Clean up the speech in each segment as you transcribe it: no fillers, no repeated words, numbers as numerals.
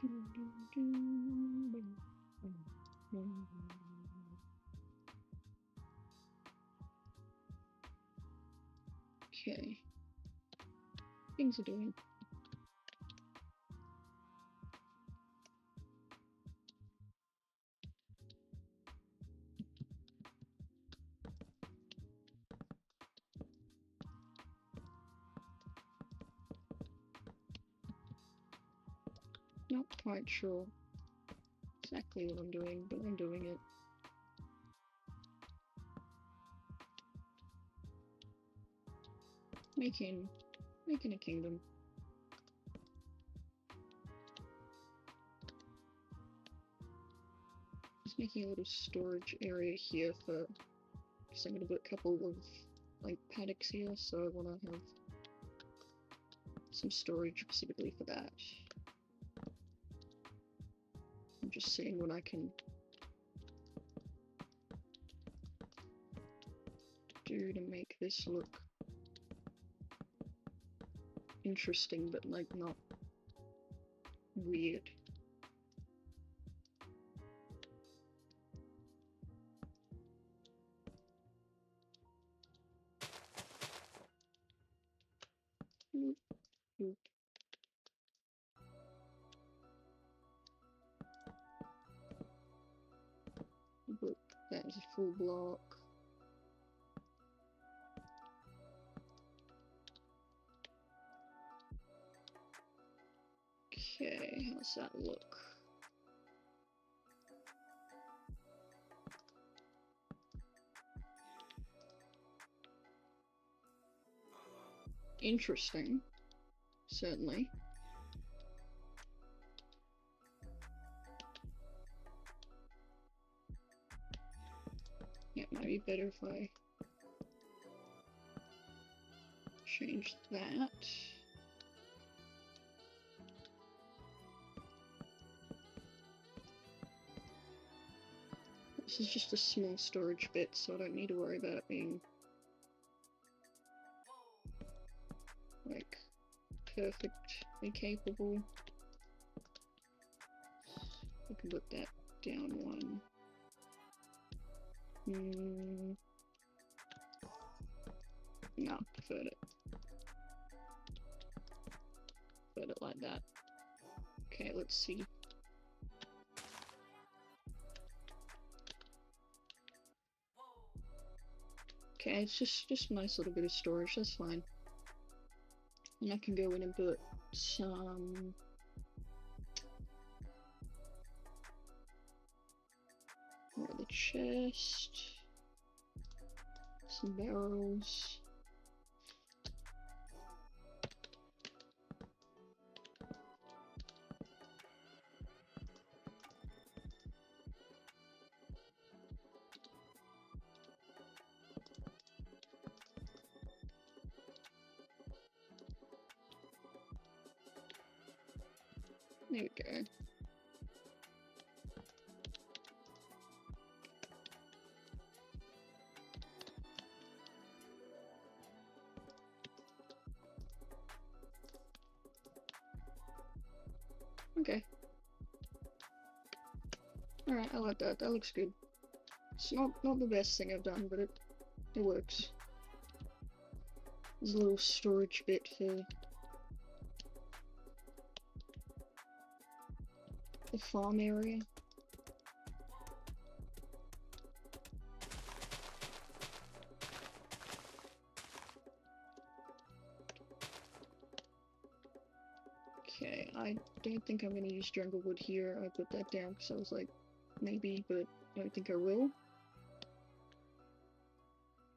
Okay. Things are doing. Not quite sure exactly what I'm doing, but I'm doing it. Making a kingdom. Just making a little storage area here for, because I'm gonna put a couple of like paddocks here, so I want to have some storage specifically for that. I'm just seeing what I can do to make this look interesting, but like not weird. But that is a full block. Okay, how's that look? Interesting, certainly. Yeah, it might be better if I change that. This is just a small storage bit, so I don't need to worry about it being like perfectly capable. I can put that down one. No, preferred it. Preferred it like that. Okay, let's see. Okay, it's just a nice little bit of storage, that's fine. And I can go in and put some more of the chest, some barrels. There we go. Okay. Alright, I like that. That looks good. It's not the best thing I've done, but it works. There's a little storage bit for the farm area. Okay, I don't think I'm going to use jungle wood here. I put that down because I was like, maybe, but I don't think I will.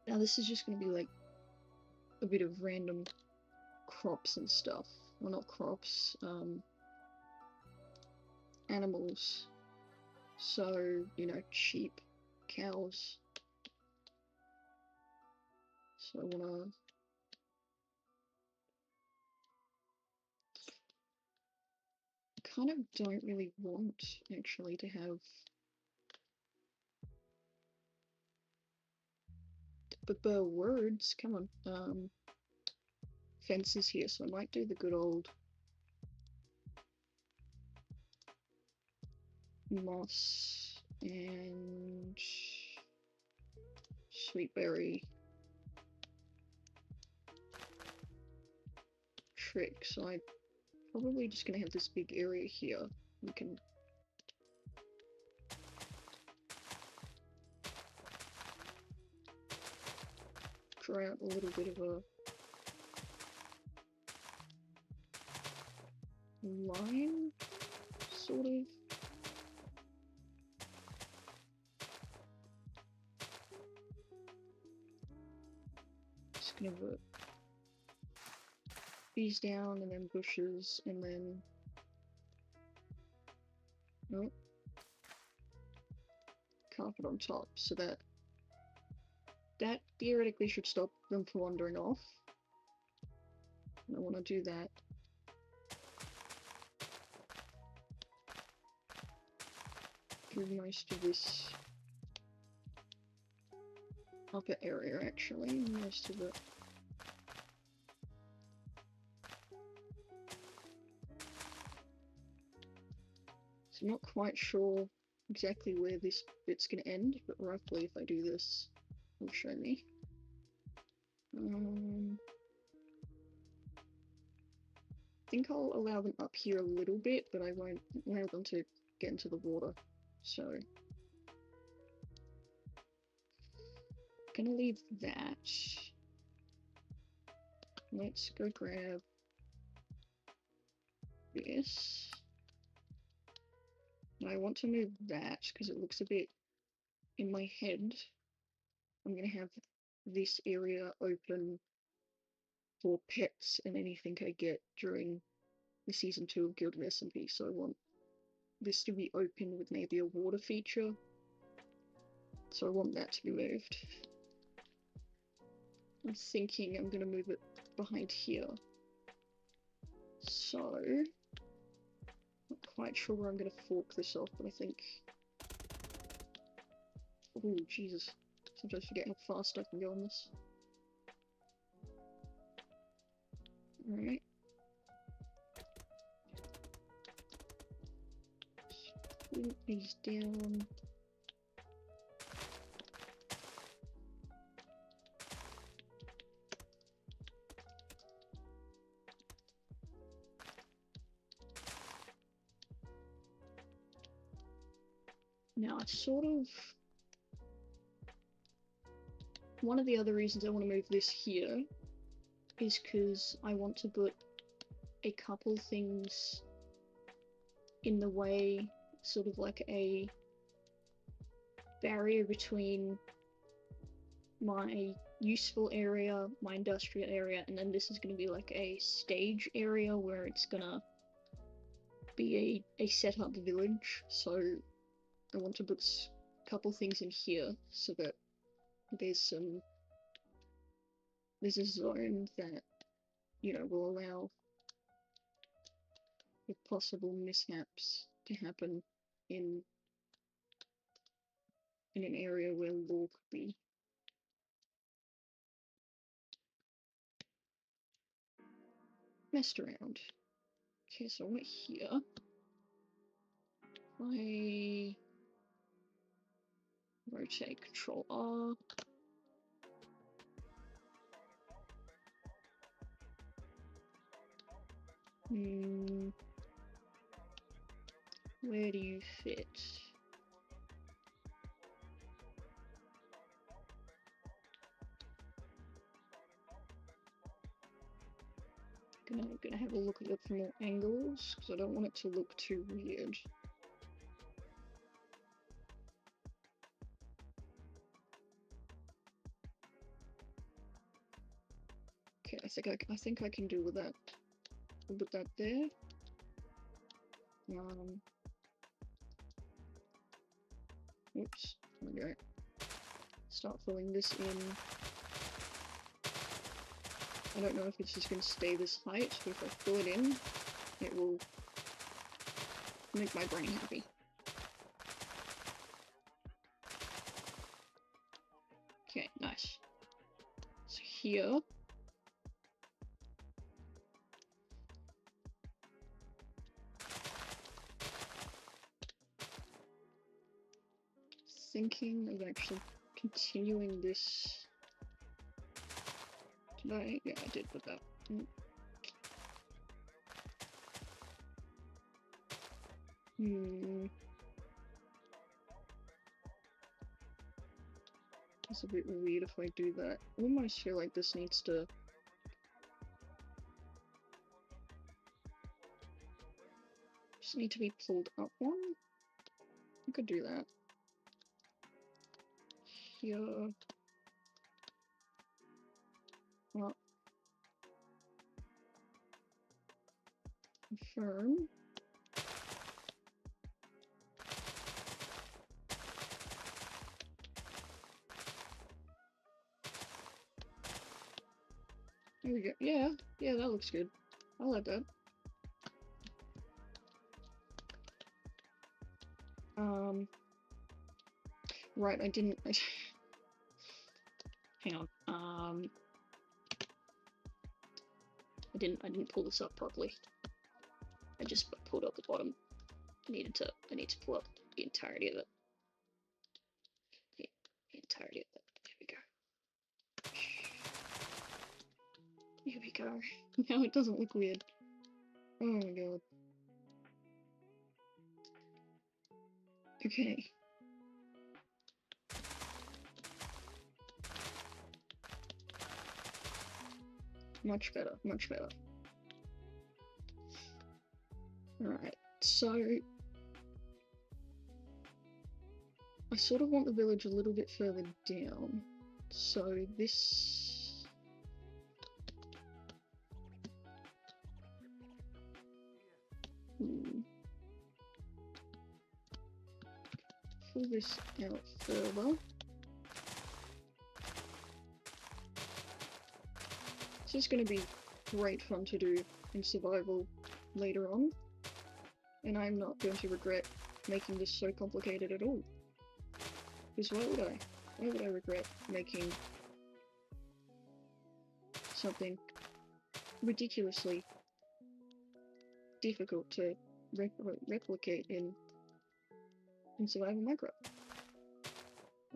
Now this is just going to be like a bit of random crops and stuff. Well, not crops, animals. So, you know, sheep, cows. So I want to kind of don't really want actually to have words, come on, fences here, so I might do the good old moss and sweetberry trick. So I'm probably just gonna have this big area here. We can draw out a little bit of a line, sort of. Just gonna put these down and then bushes and then nope, carpet on top, so that theoretically should stop them from wandering off. And I want to do that. Through most of this upper area, actually, most of it. So I'm not quite sure exactly where this bit's gonna end, but roughly if I do this, it'll show me. I think I'll allow them up here a little bit, but I won't allow them to get into the water. So gonna leave that. Let's go grab this. And I want to move that because it looks a bit in my head. I'm gonna have this area open for pets and anything I get during the season 2 of Guild of SMP. So I want this to be open with maybe a water feature. So I want that to be moved. I'm thinking I'm gonna move it behind here. So, not quite sure where I'm gonna fork this off, but I think. Oh, Jesus. Sometimes I forget how fast I can go on this. Alright. Put these down. Now, it's sort of... One of the other reasons I want to move this here is because I want to put a couple things in the way, sort of like a barrier between my useful area, my industrial area, and then this is going to be like a stage area where it's gonna be a set-up village. So I want to put a couple things in here so that there's a zone that, you know, will allow if possible mishaps to happen in an area where law could be messed around. Okay, so we're here. I rotate Control R. Where do you fit? Gonna have a look at it from all angles because I don't want it to look too weird. Okay, I think I can do with that. I'll put that there. Oops. There we go. Start filling this in. I don't know if it's just going to stay this height, but if I fill it in, it will make my brain happy. Okay, nice. So here, thinking of actually continuing this. Did I? Yeah, I did put that. It's a bit weird if I do that. I almost feel like this needs to... just need to be pulled up one. I could do that. Here. Up. Confirm. There we go. Yeah, that looks good. I like that. Right, I didn't... hang on. I didn't pull this up properly. I just pulled up the bottom. I need to pull up the entirety of it. The entirety of it. Here we go. Now it doesn't look weird. Oh my god. Okay. Much better, much better. Alright, so... I sort of want the village a little bit further down. So this... Pull this out further. This is going to be great fun to do in survival later on, and I'm not going to regret making this so complicated at all. Because why would I? Why would I regret making something ridiculously difficult to replicate in survival Minecraft?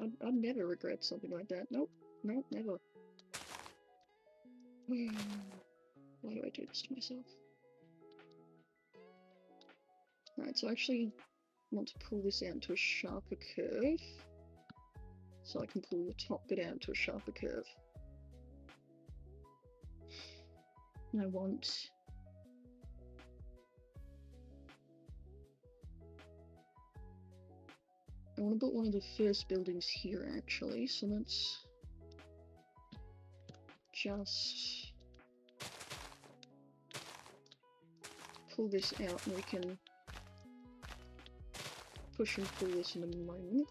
I'd never regret something like that. Nope, never. Why do I do this to myself? Alright, so I actually want to pull this out into a sharper curve. So I can pull the top bit out into a sharper curve. And I want to put one of the first buildings here actually, so let's just pull this out and we can push and pull this in a moment.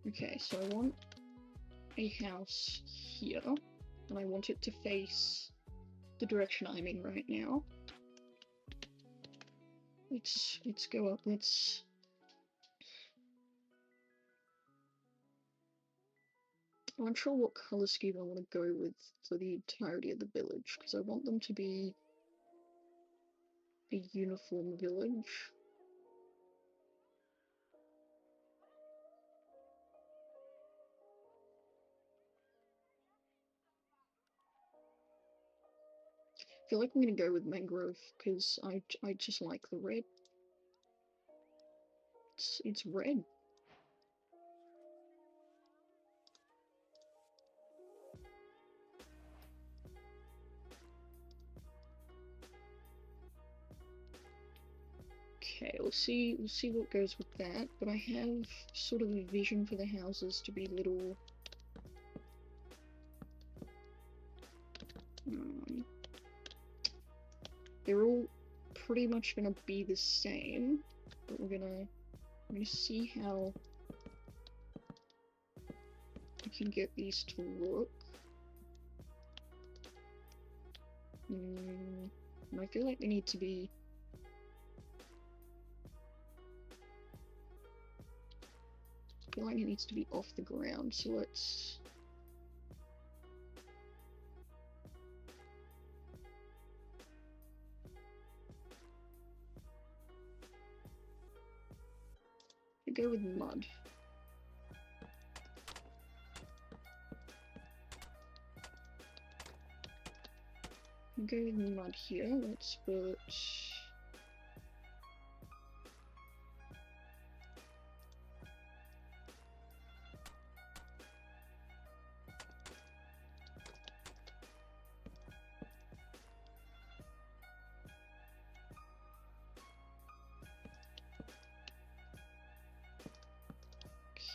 Okay, so I want a house here, and I want it to face the direction I'm in right now. Let's go up, I'm not sure what colour scheme I want to go with for the entirety of the village, because I want them to be a uniform village. I feel like I'm going to go with mangrove, because I just like the red. It's red. Okay, we'll see what goes with that, but I have sort of a vision for the houses to be little they're all pretty much gonna be the same, but we're gonna see how we can get these to look. And I feel like they need to be it needs to be off the ground, so let's I go with mud. I go with mud here. Let's put.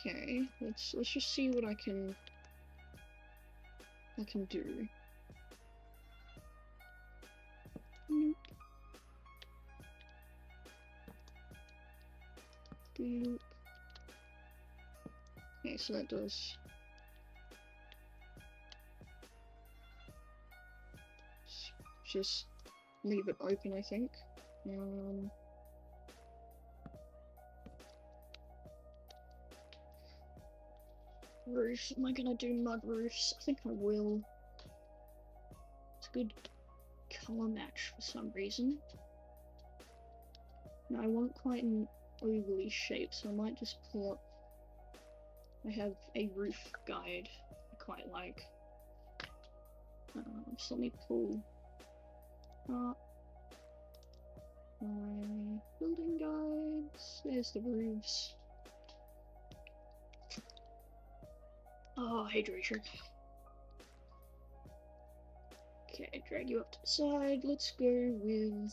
Okay, let's just see what I can do. Nope. Boop. Okay, so that does. Just leave it open, I think. Roof. Am I gonna do mud roofs? I think I will. It's a good color match for some reason. No, I want quite an ovally shape, so I might just pull up. I have a roof guide I quite like. So let me pull up my building guides. There's the roofs. Oh, hey, Dracher. Okay, drag you up to the side. Let's go with.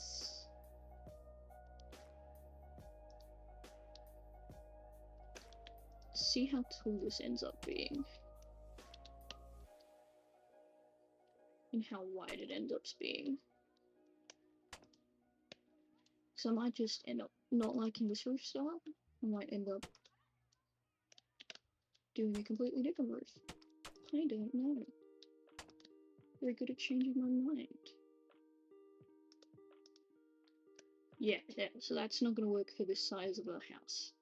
See how tall this ends up being. And how wide it ends up being. So I might just end up not liking this roof style. I might end up doing a completely different roof. I don't know. Very good at changing my mind. Yeah, so that's not going to work for this size of a house.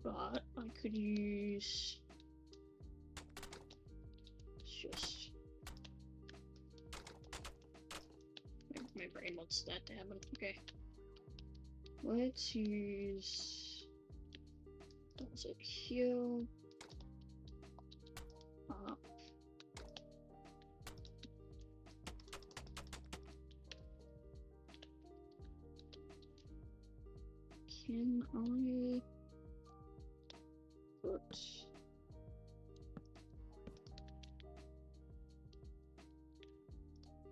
But I could use just my brain wants that to happen. Okay, let's use what was it here? Can I put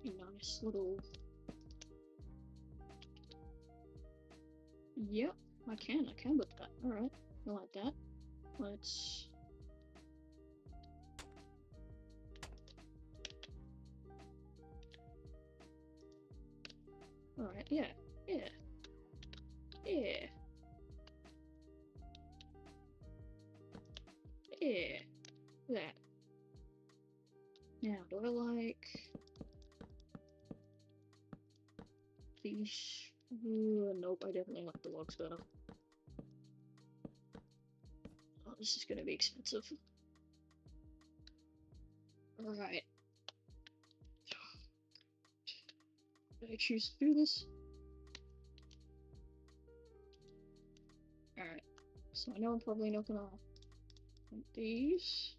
a nice little. Yep, I can put that. Alright, I like that. Let's. Alright, yeah. That. Now, do I like these? Nope, I definitely like the logs better. Oh, this is gonna be expensive. Alright. Did I choose to do this? Alright. So I know I'm probably not gonna want these.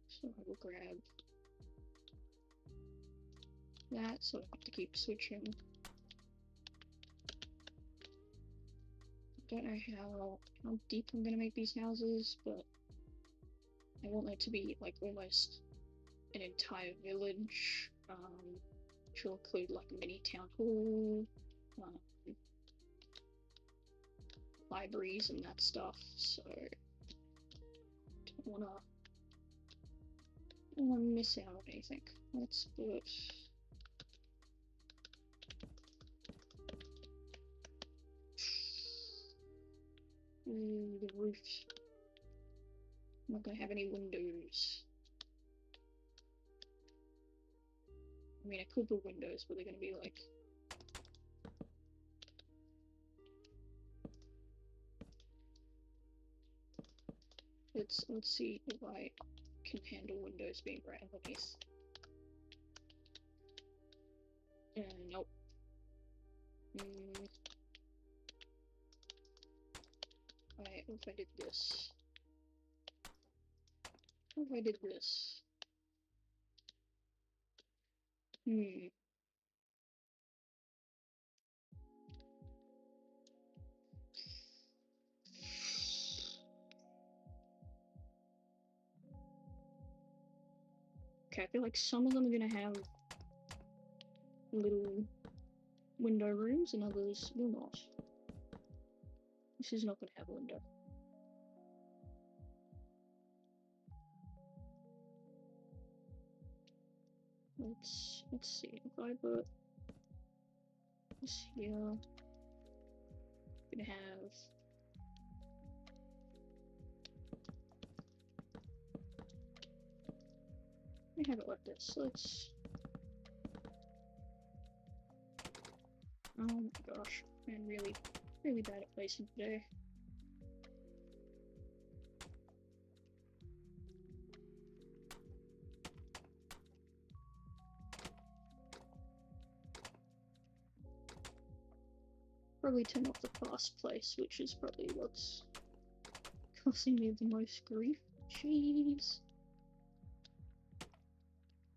So I will grab that, so I have to keep switching. I don't know how deep I'm gonna make these houses, but I want it to be like almost an entire village, which will include like a mini town hall, libraries and that stuff, so don't wanna miss out on anything. Let's put the roof. I'm not gonna have any windows. I mean, I could put windows, but they're gonna be like. Let's see if I can handle windows being right underneath. Nope. Alright, what if I did this? What if I did this? Okay, I feel like some of them are gonna have little window rooms and others will not. This is not gonna have a window. Let's see. If I put this here, I'm gonna have it like this. Let's. Oh my gosh, I'm really bad at placing today. Probably turn off the fast place, which is probably what's causing me the most grief. Jeez.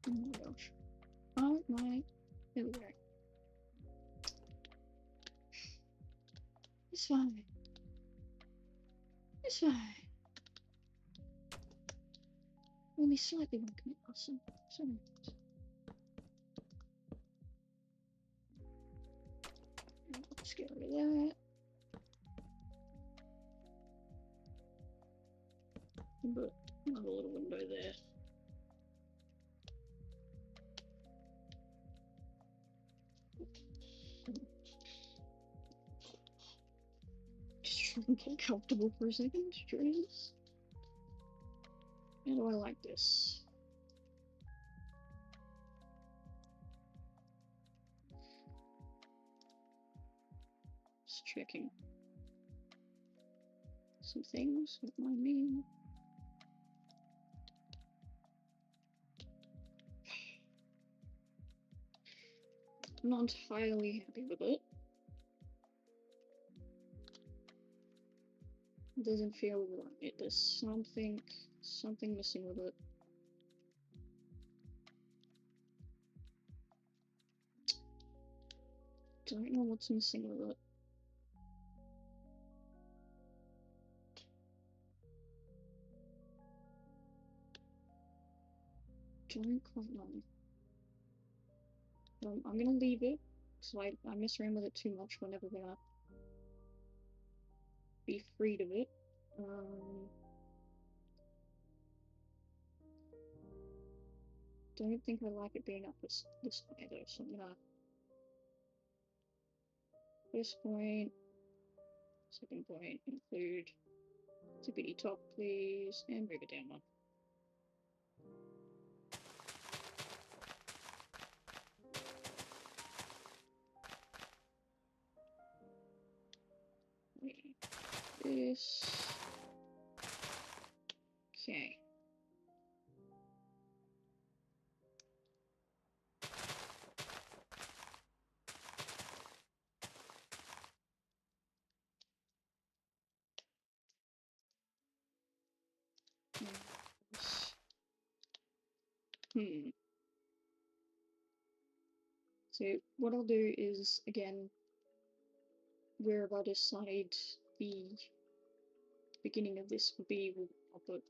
Oh my gosh. Oh my. There we go. It's fine. It's fine. Only slightly one commit awesome. So let's get rid of that. But another little window there. Just try and get comfortable for a second, jeez. How do I like this? Just checking some things with my name. I'm not entirely happy with it. It doesn't feel right. There's something missing with it. Don't know what's missing with it. Don't quite know. I'm gonna leave it, so I mess around with it too much. We're never gonna be freed of it. Don't think I like it being up this way though, so I'm gonna first point, second point, include TPD top please, and move it down one. This. Okay. So what I'll do is, again, wherever I decide the beginning of this will be, I'll put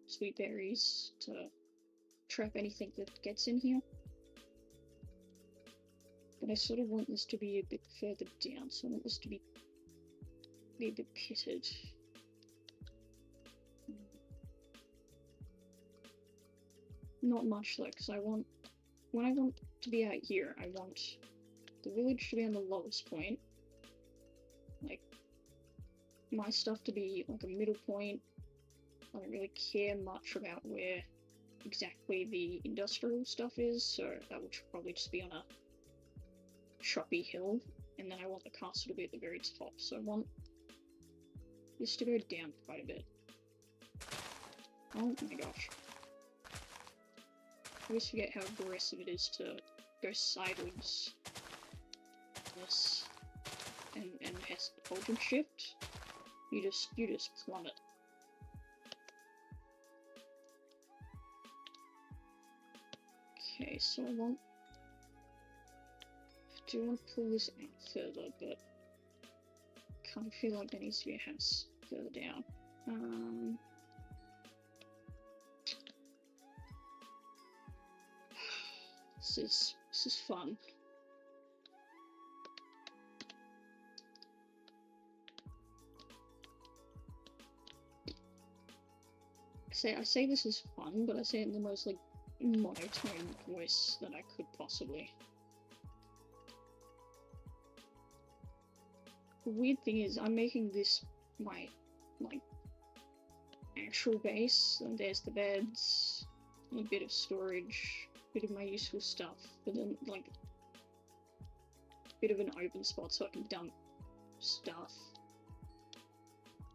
sweet berries to trap anything that gets in here. But I sort of want this to be a bit further down, so I want this to be a bit pitted. Not much though, because when I want to be out here, I want the village to be on the lowest point. Like, my stuff to be like a middle point. I don't really care much about where exactly the industrial stuff is, so that will probably just be on a choppy hill, and then I want the castle to be at the very top, so I want this to go down quite a bit. Oh my gosh. I always forget how aggressive it is to go sideways. this and hold and shift, you just plummet. Okay, so I do want to pull this out further, but kind of feel like there needs to be a house further down. This is fun. I say this is fun, but I say it in the most like monotone voice that I could possibly. The weird thing is, I'm making this my like actual base, and there's the beds, a bit of storage, a bit of my useful stuff, but then like a bit of an open spot so I can dump stuff.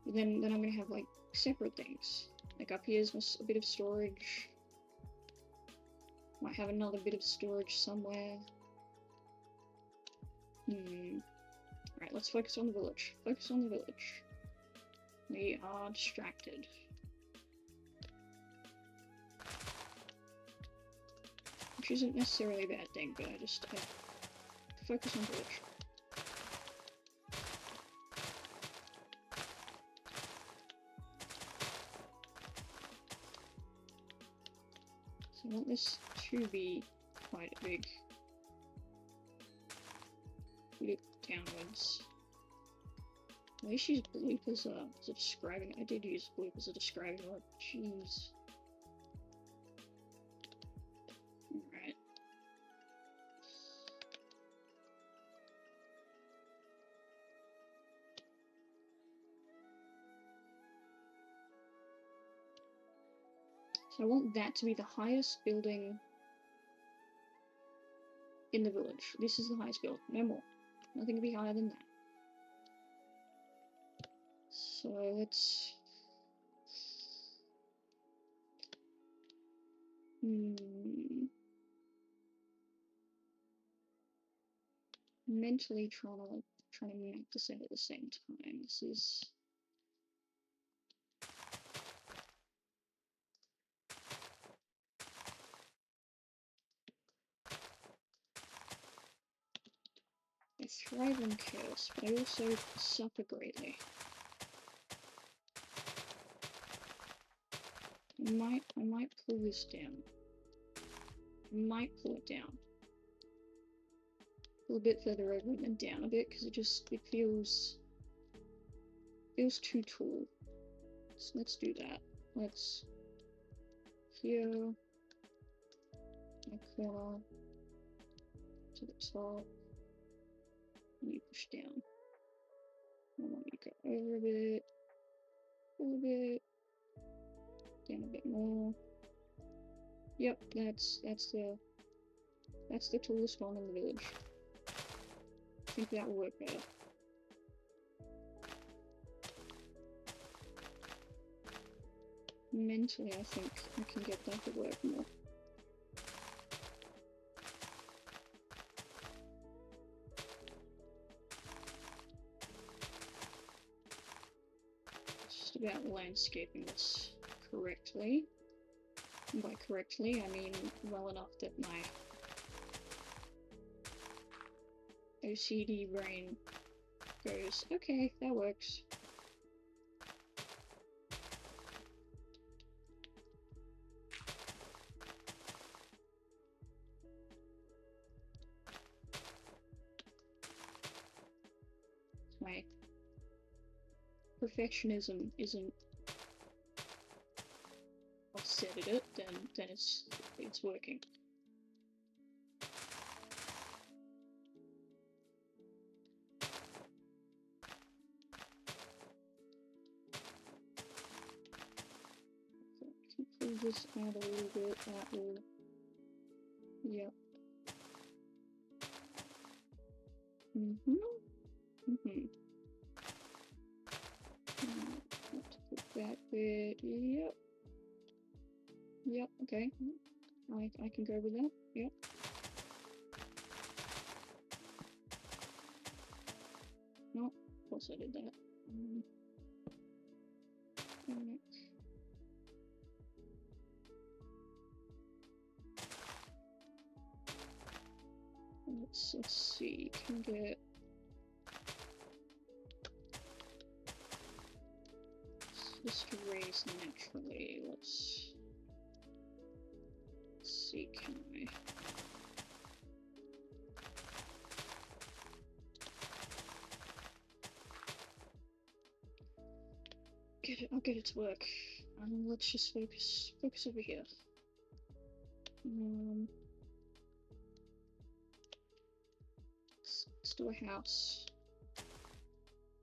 But then I'm gonna have like separate things. Like up here's a bit of storage. Might have another bit of storage somewhere. Alright, let's focus on the village. Focus on the village. We are distracted. Which isn't necessarily a bad thing, but I focus on village. So I want this to be quite a big loop downwards. At least use bloop as a describing. I did use bloop as a describing word. Jeez. Alright. So I want that to be the highest building in the village. This is the highest building, no more. Nothing can be higher than that. So let's... mentally trying to make this out at the same time. This is... I thrive on chaos, but I also suffer greatly. I might pull this down. I might pull it down. Pull a bit further over and then down a bit, because it feels too tall. So let's do that. Let's here, a corner to the top. You push down. I want you to go over a bit, pull a bit, down a bit more. Yep, that's the tallest one in the village. I think that will work better. Mentally, I think I can get that to work more. It's just about landscaping this correctly. And by correctly, I mean well enough that my OCD brain goes, okay, that works. My perfectionism isn't offset at it, then it's working. Pull this out a little bit, that will... Yep. Let's put that bit, yep. Yep, okay. I can go with that, yep. course I did that. Alright. Let's see, can get just raise naturally. Let's see, can I? I'll get it to work. Let's just focus over here. Let's do a house.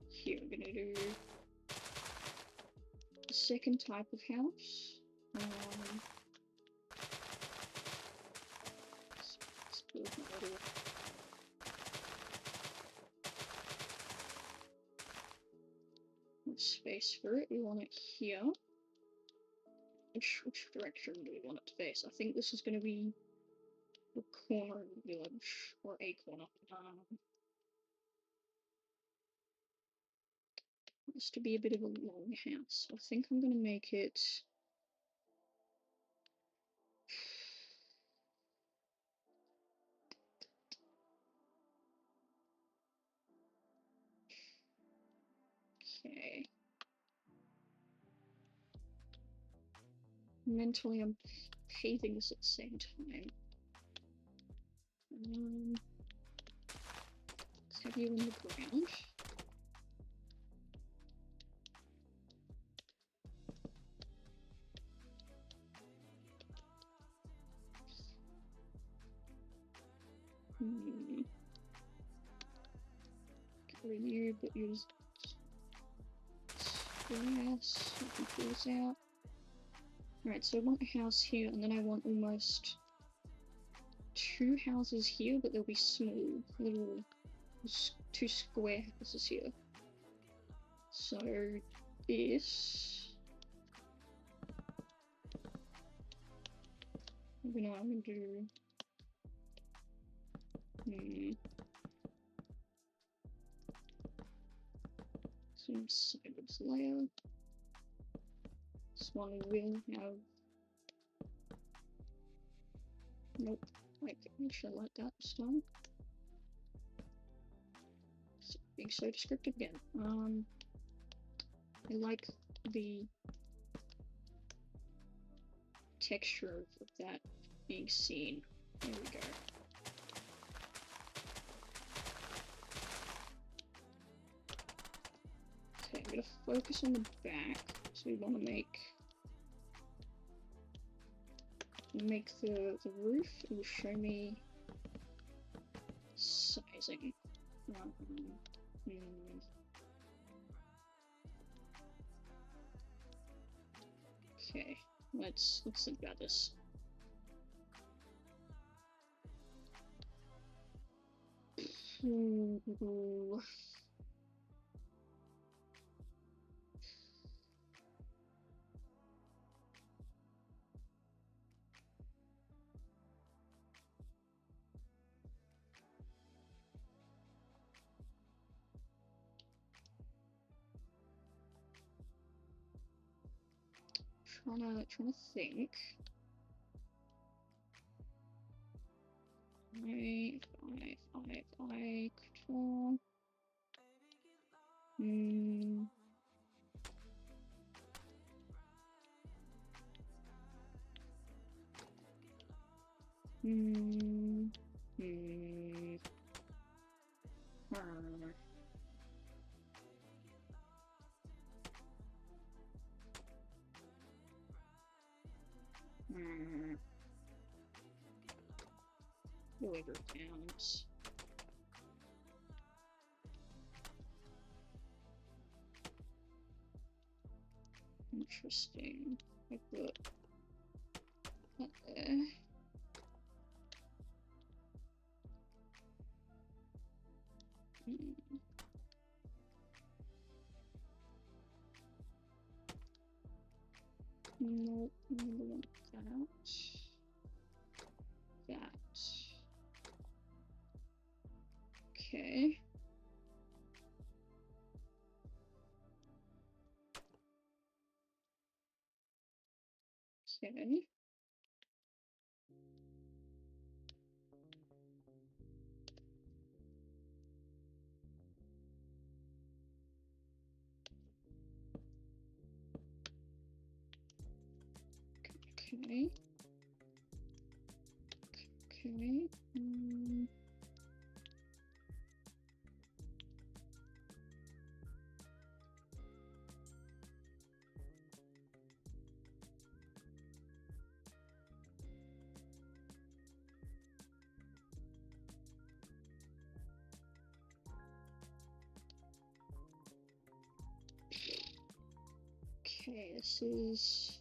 Here, we're gonna do a second type of house. Let's build a little space for it. We want it here. Which direction do we want it to face? I think this is going to be the corner of the village, or a corner. This to be a bit of a long house. I think I'm going to make it. Okay. Mentally, I'm paving this at the same time. Let's have you in the ground. Get rid of you, but use grass. I can pull this out. Alright, so I want a house here, and then I want almost 2 houses here, but they'll be small, little 2 square houses here. So this, I'm gonna do some sideways layer. This one will have, nope, like actually like that style. Being so descriptive again. I like the texture of that being seen. There we go. Okay, I'm gonna focus on the back. So we want to make the roof. It will show me sizing. Okay, let's think about this. Trying to think. 5, control. Whoever counts. Interesting. Like that there. Nope, I want that. Okay. Okay. Okay. Okay. Okay, this is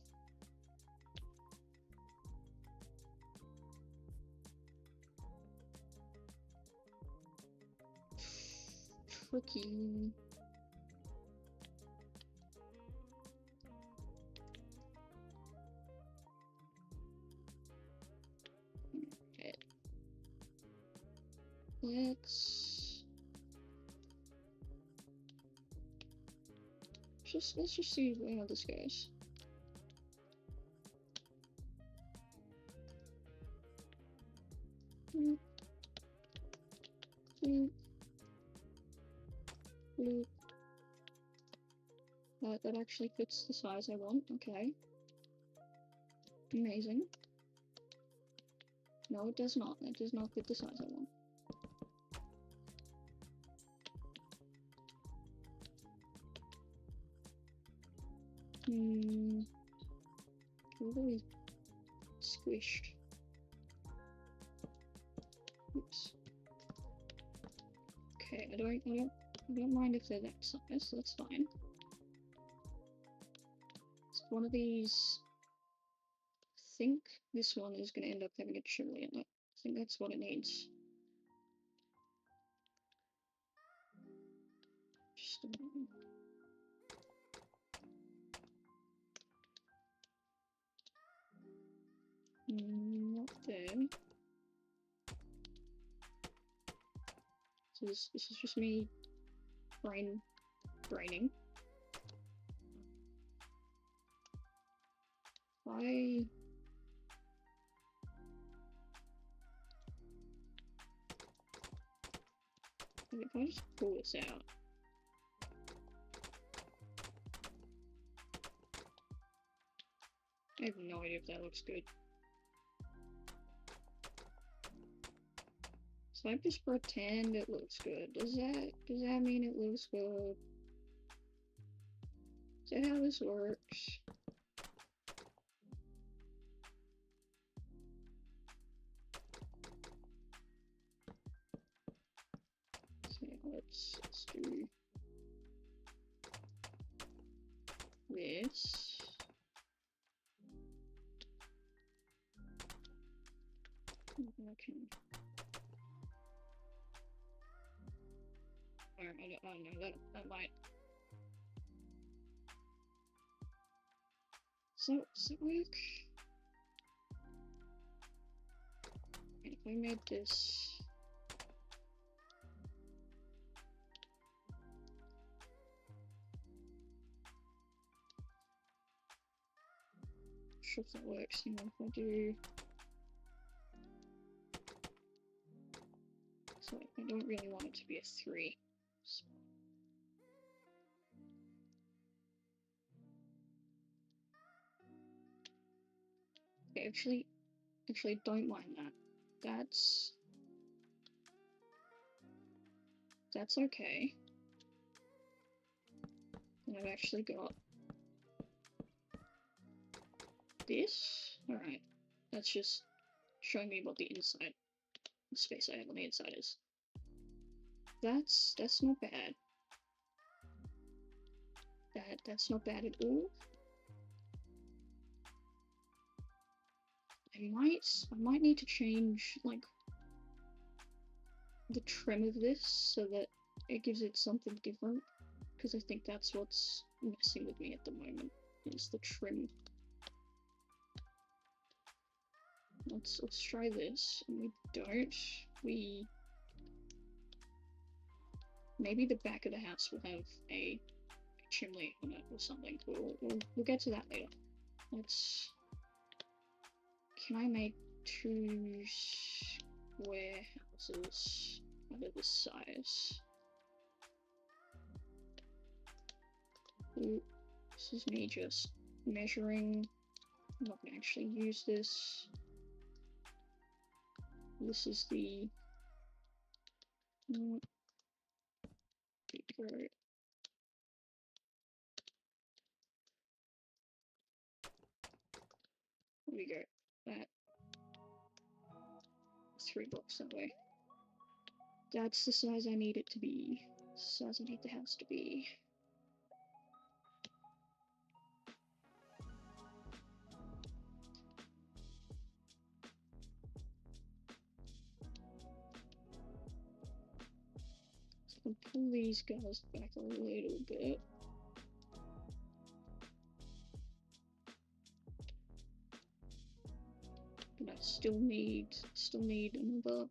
tricky. Okay. Let's just see how this goes. Bloop, bloop, bloop. That actually fits the size I want. Okay. Amazing. No, it does not. It does not fit the size I want. Really squished. Oops. Okay, I don't mind if they're that size, that's fine. So one of these, I think this one is going to end up having a chimney in it. I think that's what it needs. Just a moment. Not there. So this is just me braining. If I just pull this out. I have no idea if that looks good. So I just pretend it looks good. Does that mean it looks good? Is that how this works? So let's do this. Okay. Alright, I don't know, that might. So, does it work? And if I made this. Sure if that works. You know, if I do. So I don't really want it to be a 3. So okay, actually don't mind that. That's okay. And I've actually got this. Alright. That's just showing me what the inside, the space I have on the inside is. That's not bad. That's not bad at all. I might need to change like the trim of this so that it gives it something different, because I think that's what's messing with me at the moment, is the trim. Let's try this, and we don't. Maybe the back of the house will have a chimney on it or something. We'll get to that later. Let's can I make 2 square houses out of this size? Ooh, this is me just measuring. I'm not gonna actually use this. This is the bigger. There we go. That 3 blocks that way. That's the size I need it to be. The size I need the house to be. So I'll pull these guys back a little bit. But I still need another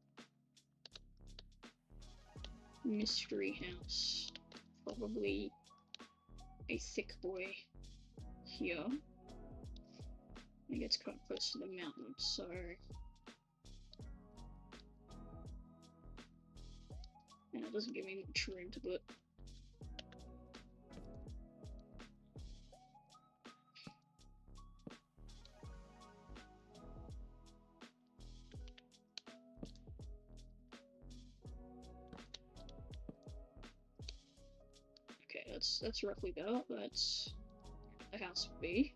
mystery house. Probably a thick boy here. I think it's quite close to the mountain, so and it doesn't give me much room to put. Okay, that's roughly better. That's the house would be.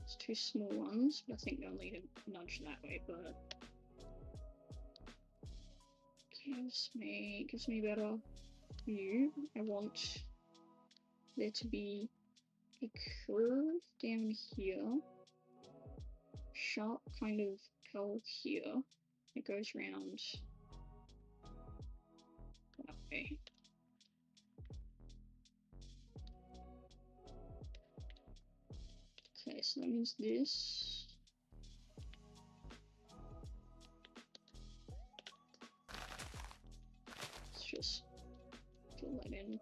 It's 2 small ones, but I think they'll need a nudge that way, but gives me better view. I want there to be a curve down here, sharp kind of curve here. It goes round that way. Okay, so that means this. Let's just fill that in.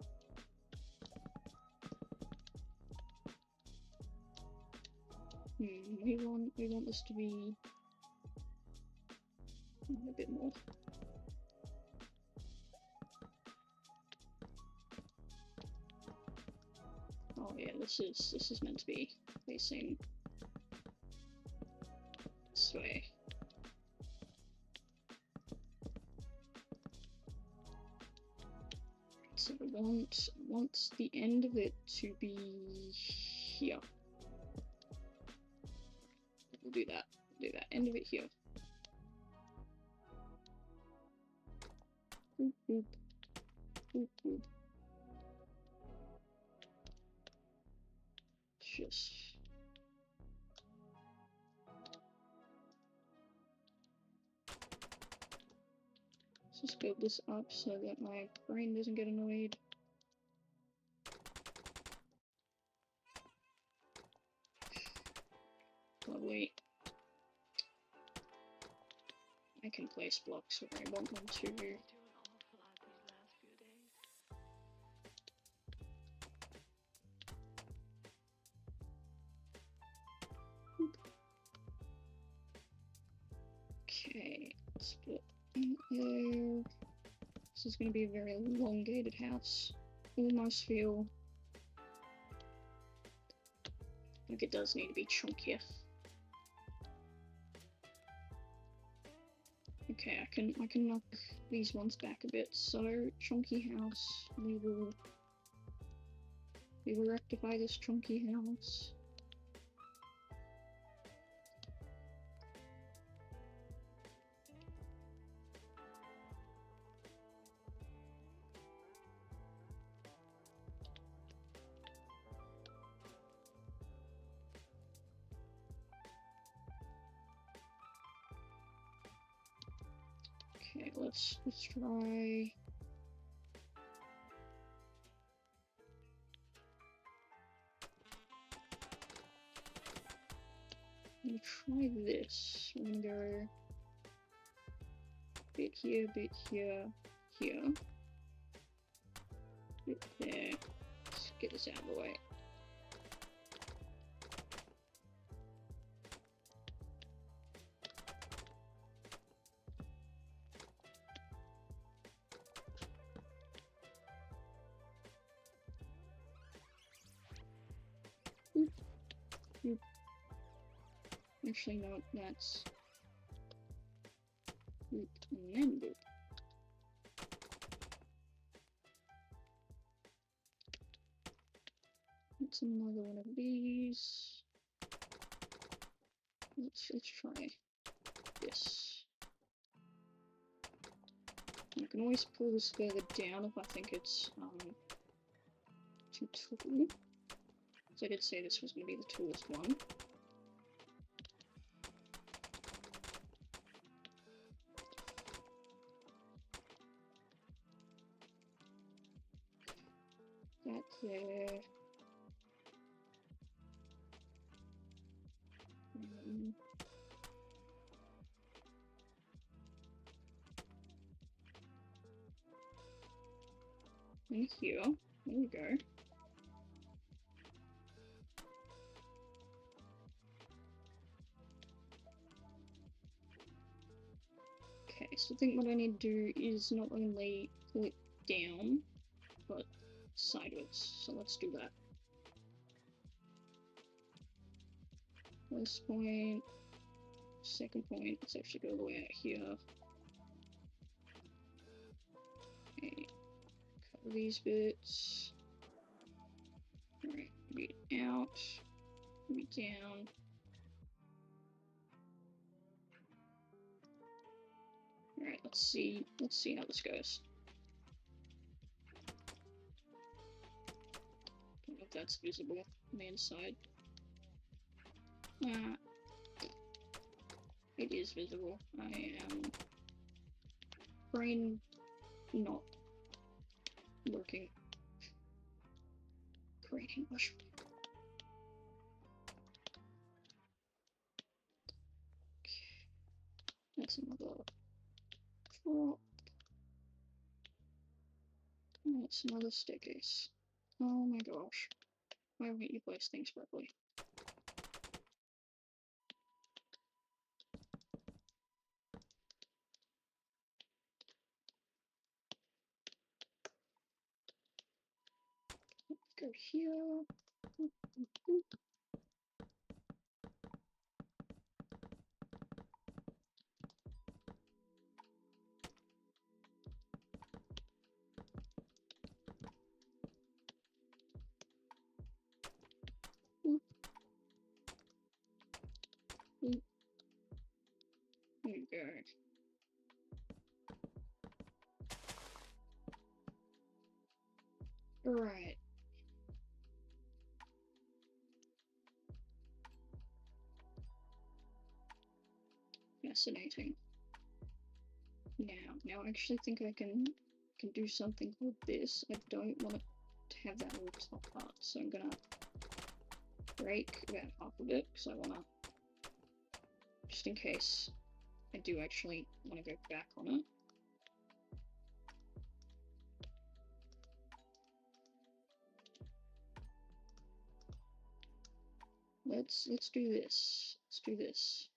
We want this to be a bit more. Oh yeah, this is meant to be facing this way. So I want the end of it to be here. We'll do that. End of it here. Boop, boop. Boop, boop. Just let's just build this up so that my brain doesn't get annoyed. Lovely. I can place blocks where I want them to. Okay, let's put in there. This is going to be a very elongated house. Almost feel like it does need to be chunkier. Okay, I can knock these ones back a bit. So chunky house, we will rectify this chunky house. Okay, let's try. We'll try this. We're gonna go bit here, here. Bit there. Let's get this out of the way. Actually, no, that's loop and then loop. It's another one of these. Let's try this. I can always pull this further down if I think it's too tall. So I did say this was going to be the tallest one. That there. In here. There we go. Okay, so I think what I need to do is not only pull it down, but sideways. So let's do that. First point, second point, let's actually go all the way out here. Okay, cover these bits. Alright, move it out, move it down. Alright, let's see how this goes. Don't know if that's visible on the inside. It is visible. I am brain not working. Creating mushroom. Okay. That's another drop. That's another staircase. Oh my gosh. Why won't you place things properly? Go here. There you go. Alright. Fascinating. Now I actually think I can do something with this. I don't want to have that little top part, so I'm gonna break about half of it, because I wanna, just in case I do actually want to go back on it. Let's do this. Let's do this.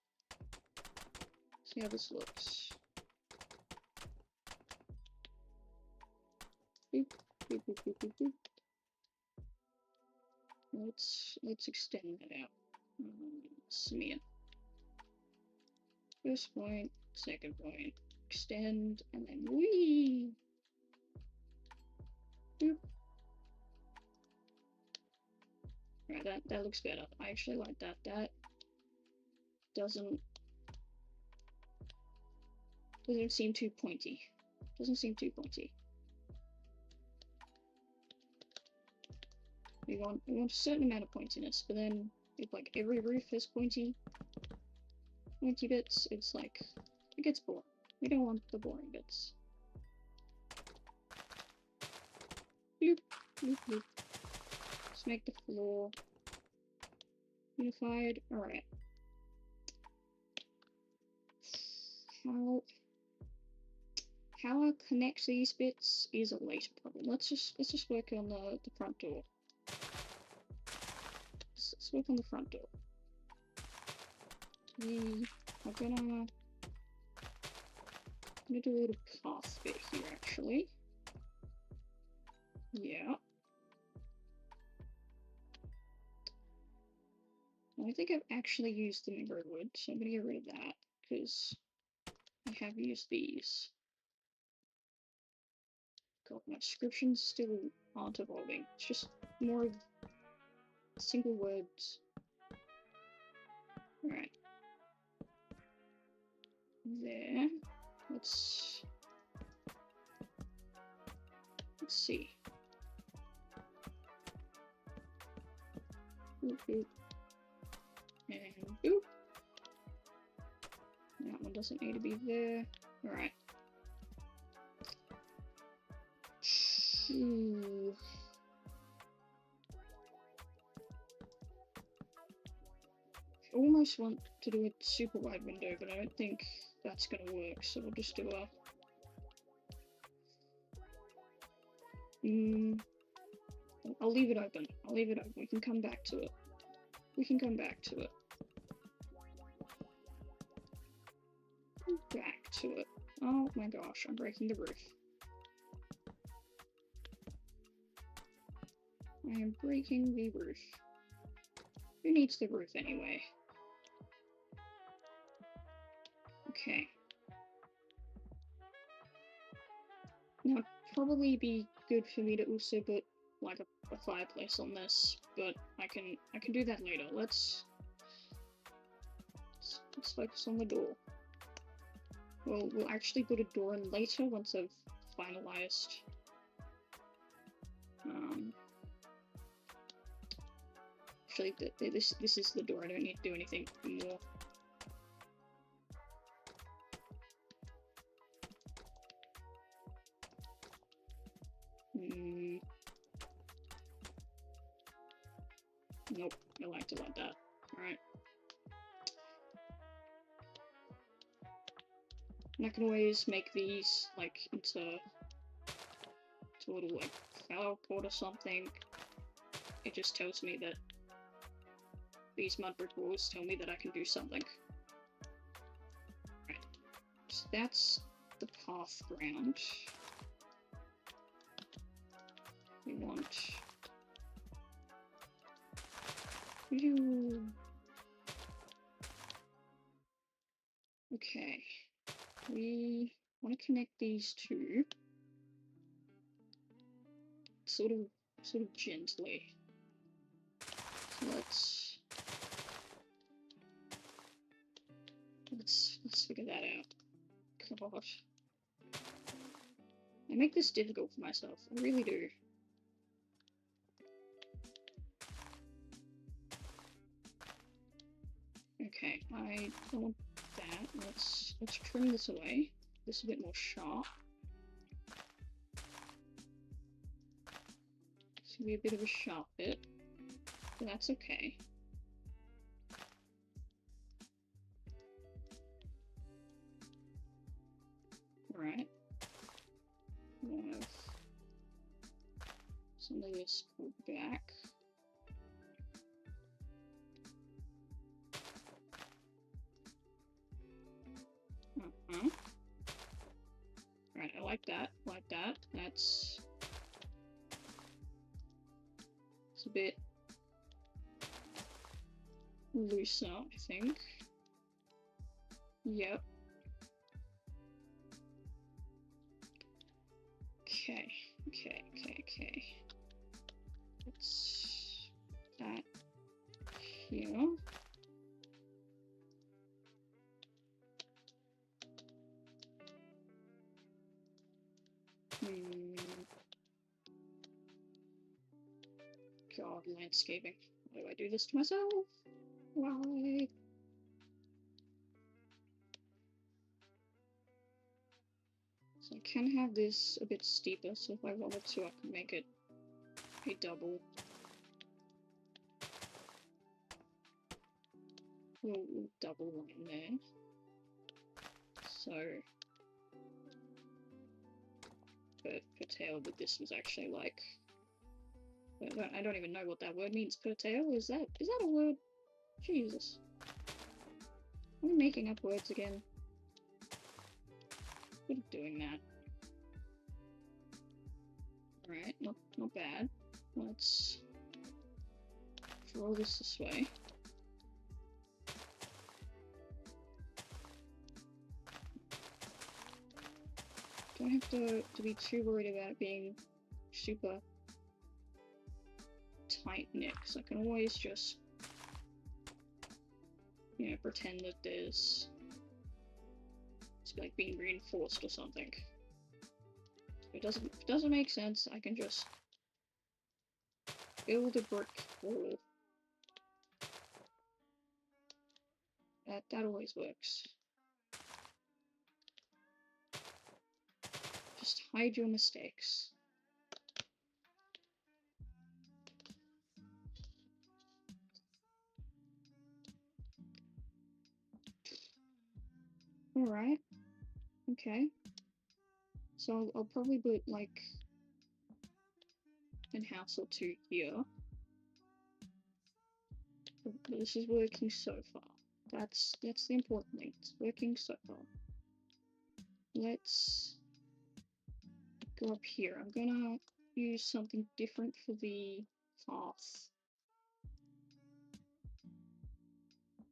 See how this looks. Boop, boop, boop, boop, boop, boop. Let's extend that out. Smear. First point, second point, extend, and then whee. Boop. Right, that looks better. I actually like that. That doesn't seem too pointy. Doesn't seem too pointy. We want a certain amount of pointiness, but then if like every roof has pointy bits, it's like it gets boring. We don't want the boring bits. Bloop, bloop, bloop. Let's make the floor unified. Alright. How I connect these bits is a later problem. Let's just work on the front door. Let's work on the front door. We are gonna do a little path bit here actually. Yeah. I think I've actually used the mirror wood, so I'm gonna get rid of that, because I have used these. God, my descriptions still aren't evolving. It's just more of single words. Alright. There. Let's see. Boop, boop. And boop. That one doesn't need to be there. Alright. Ooh. I almost want to do a super wide window, but I don't think that's gonna work, so we'll just do a... I'll leave it open. I'll leave it open. We can come back to it. We can come back to it. Back to it. Oh my gosh, I'm breaking the roof. I am breaking the roof. Who needs the roof anyway? Okay. Now, it'd probably be good for me to also put like a fireplace on this, but I can do that later. Let's focus on the door. Well, we'll actually put a door in later once I've finalized. Actually, this is the door. I don't need to do anything more. Nope, I liked it like that. Alright. And I can always make these, like, into a little, like, flower pot or something. It just tells me that these mud brick walls tell me that I can do something. Right. So that's the path ground. We want... Okay. We want to connect these two. Sort of gently. So let's figure that out. God. I make this difficult for myself. I really do. Okay, I don't want that. Let's trim this away. This is a bit more sharp. It's gonna be a bit of a sharp bit, but that's okay. Alright. We have something that's pulled back. Right, I like that, That's it's a bit looser, I think. Yep. Okay. Let's put that here. God, landscaping. Why do I do this to myself? Why? So I can have this a bit steeper, so if I wanted to, I can make it a double. We'll double one in there. So, per tail, but this was actually like... I don't even know what that word means. Per tail? Is that a word? Jesus. I'm making up words again. Good at doing that. Alright, not bad. Let's draw this way. don't have to be too worried about it being super tight knit, because I can always just, you know, pretend that it's like being reinforced or something. If it doesn't make sense, I can just build a brick wall. That always works. Just hide your mistakes. Alright. Okay. So I'll probably put like a house or two here. But this is working so far. That's the important thing. It's working so far. Let's go up here. I'm gonna use something different for the path.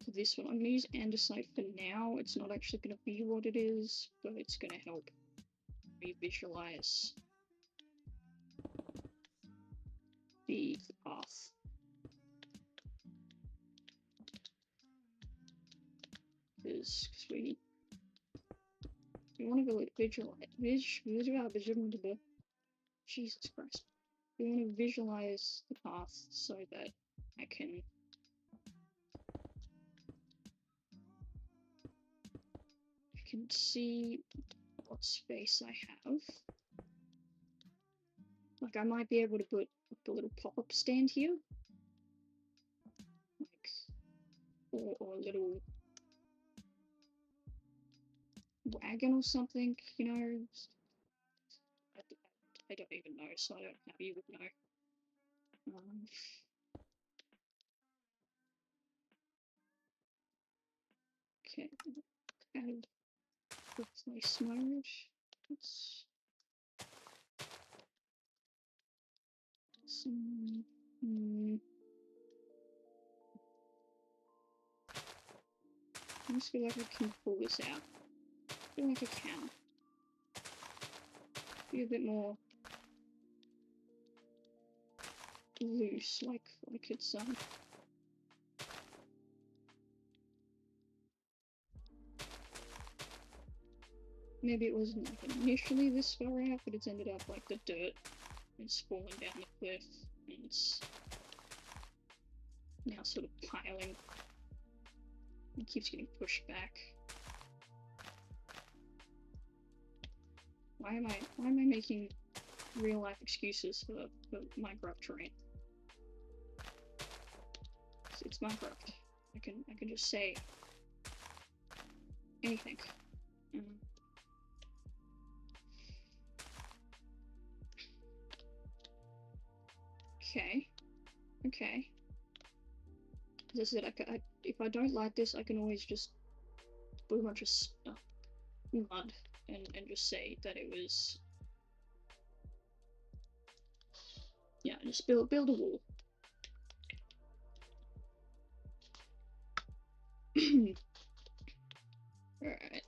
For this one, I'm gonna use andesite for now. It's not actually gonna be what it is, but it's gonna help me visualize the path. Because we want to visualize Jesus Christ. We want to visualize the path so that I can see what space I have. Like, I might be able to put like a little pop-up stand here. Like, or a little wagon or something, you know. I don't even know, so I don't know how you would know. Okay, add replace mode. Let's I just feel like I can pull this out. I feel like I can. Be a bit more loose, like it's maybe it wasn't like initially this far out, but it's ended up like the dirt is falling down the cliff and it's now sort of piling. It keeps getting pushed back. Why am I making real life excuses for Minecraft terrain? It's Minecraft. I can just say anything. Okay. As I said, if I don't like this, I can always just put a bunch of mud and just say that it was. Yeah, just build a wall. Alright.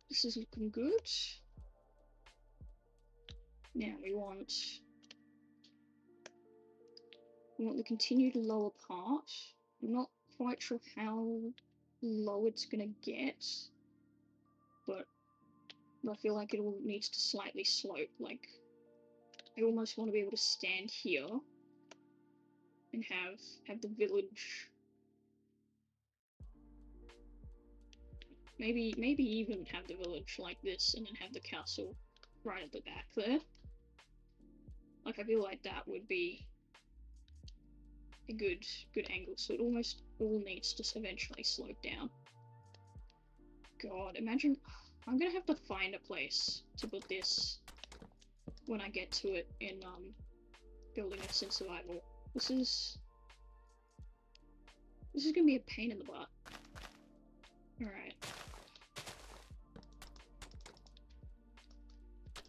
This is looking good. Now we want the continued lower part. I'm not quite sure how low it's gonna get, but I feel like it all needs to slightly slope. Like, I almost want to be able to stand here and have the village. Maybe even have the village like this and then have the castle right at the back there. Like, I feel like that would be a good angle, so it almost all needs to eventually slope down. God, imagine I'm gonna have to find a place to put this when I get to it in building a Sim Survival. This is gonna be a pain in the butt. Alright.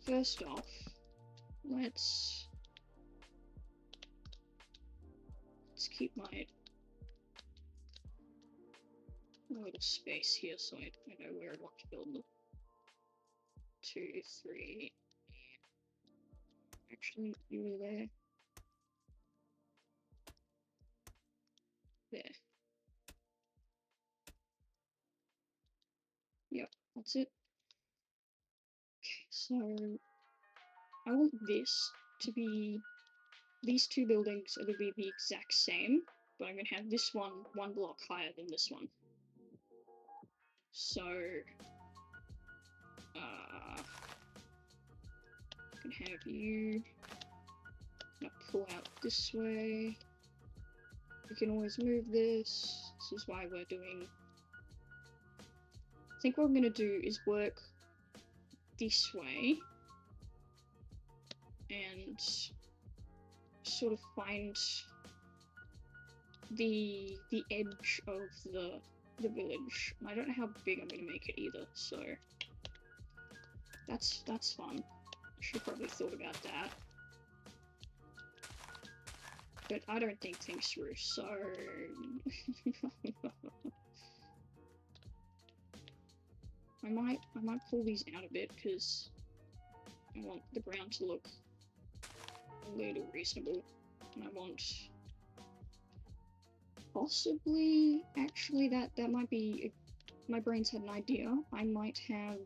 First off, let's keep my little space here so I know where I want to build 2, 3. Actually, you were there. There. Yep, that's it. Okay, so I want this to be, these two buildings are going to be the exact same, but I'm going to have this one block higher than this one. So, I can have you pull out this way. We can always move this. This is why we're doing... I think what I'm going to do is work this way and sort of find the edge of the village. I don't know how big I'm going to make it either, so that's fun. Should have probably thought about that. But I don't think things through, so... I might pull these out a bit, because I want the ground to look a little reasonable. And I want... Possibly... Actually, that might be... My brain's had an idea. I might have...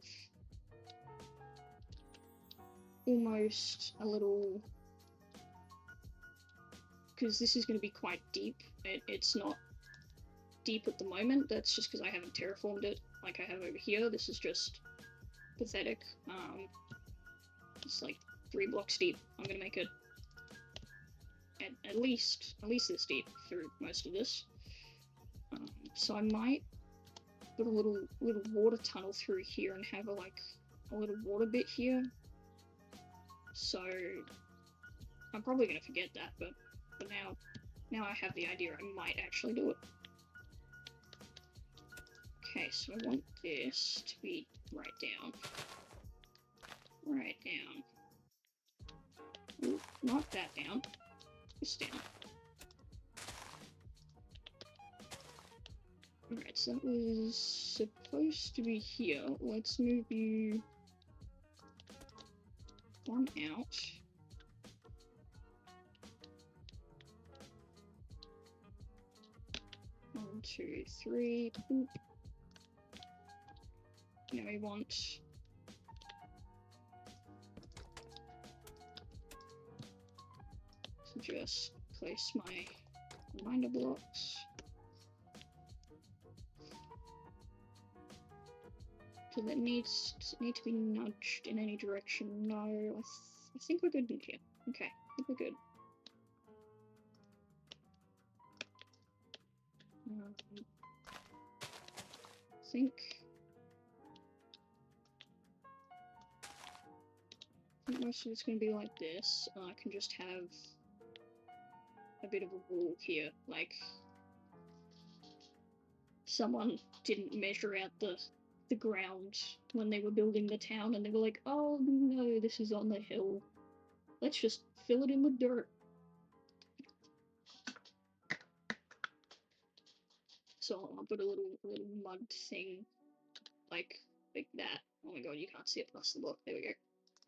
almost a little... Because this is going to be quite deep. It's not deep at the moment. That's just because I haven't terraformed it like I have over here. This is just pathetic. It's like 3 blocks deep. I'm going to make it at least this deep through most of this. So I might put a little water tunnel through here and have a little water bit here. So I'm probably going to forget that, but now I have the idea. I might actually do it. Okay, so I want this to be right down. Right down. Ooh, not that down. This down. Alright, so that was supposed to be here. Let's move you one out. One, 2, 3. Boop. Now we want to just place my reminder blocks. So that does it need to be nudged in any direction? No, I think we're good in here. Okay, I think we're good. I think most of it's going to be like this. I can just have a bit of a wall here, like someone didn't measure out the ground when they were building the town, and they were like, oh no, this is on the hill. Let's just fill it in with dirt. So I'll put a little mud thing like that. Oh my god, you can't see it past the block. There we go.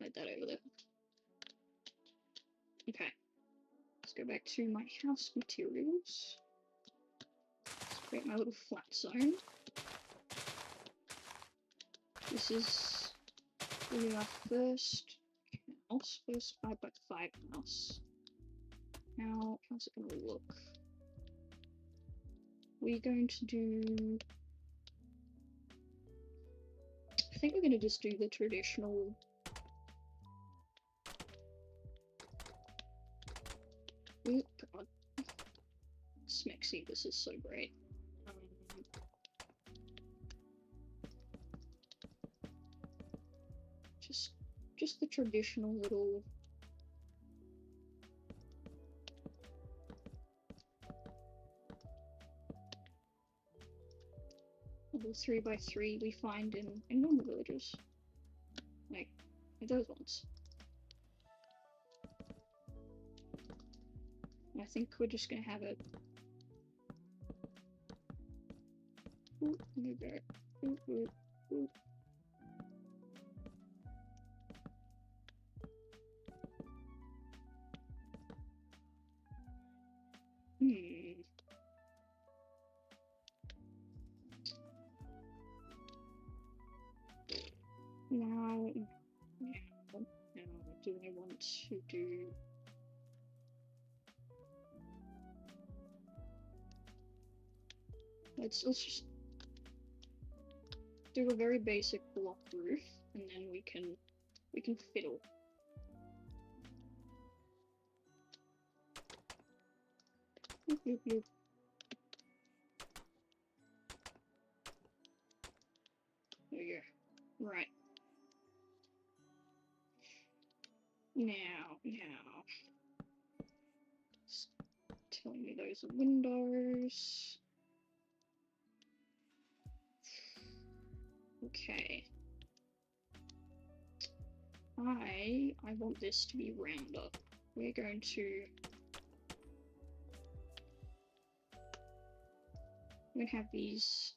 Like that over there. Okay. Let's go back to my house materials. Let's create my little flat zone. This is really our first house, first 5x5 house. Now, how's it gonna look? We're going to do... I think we're gonna just do the traditional... Oop, god. Smexy, this is so great. Just the traditional little... little 3x3 we find in normal villages. Like those ones. I think we're just gonna have it. Ooh, move it. Ooh, ooh, ooh. Now, do I want to do... Let's just do a very basic block roof, and then we can fiddle. Bloop, bloop, bloop. There we go. Right. Now. It's telling me those are windows. Okay. I want this to be rounder. We're going to have these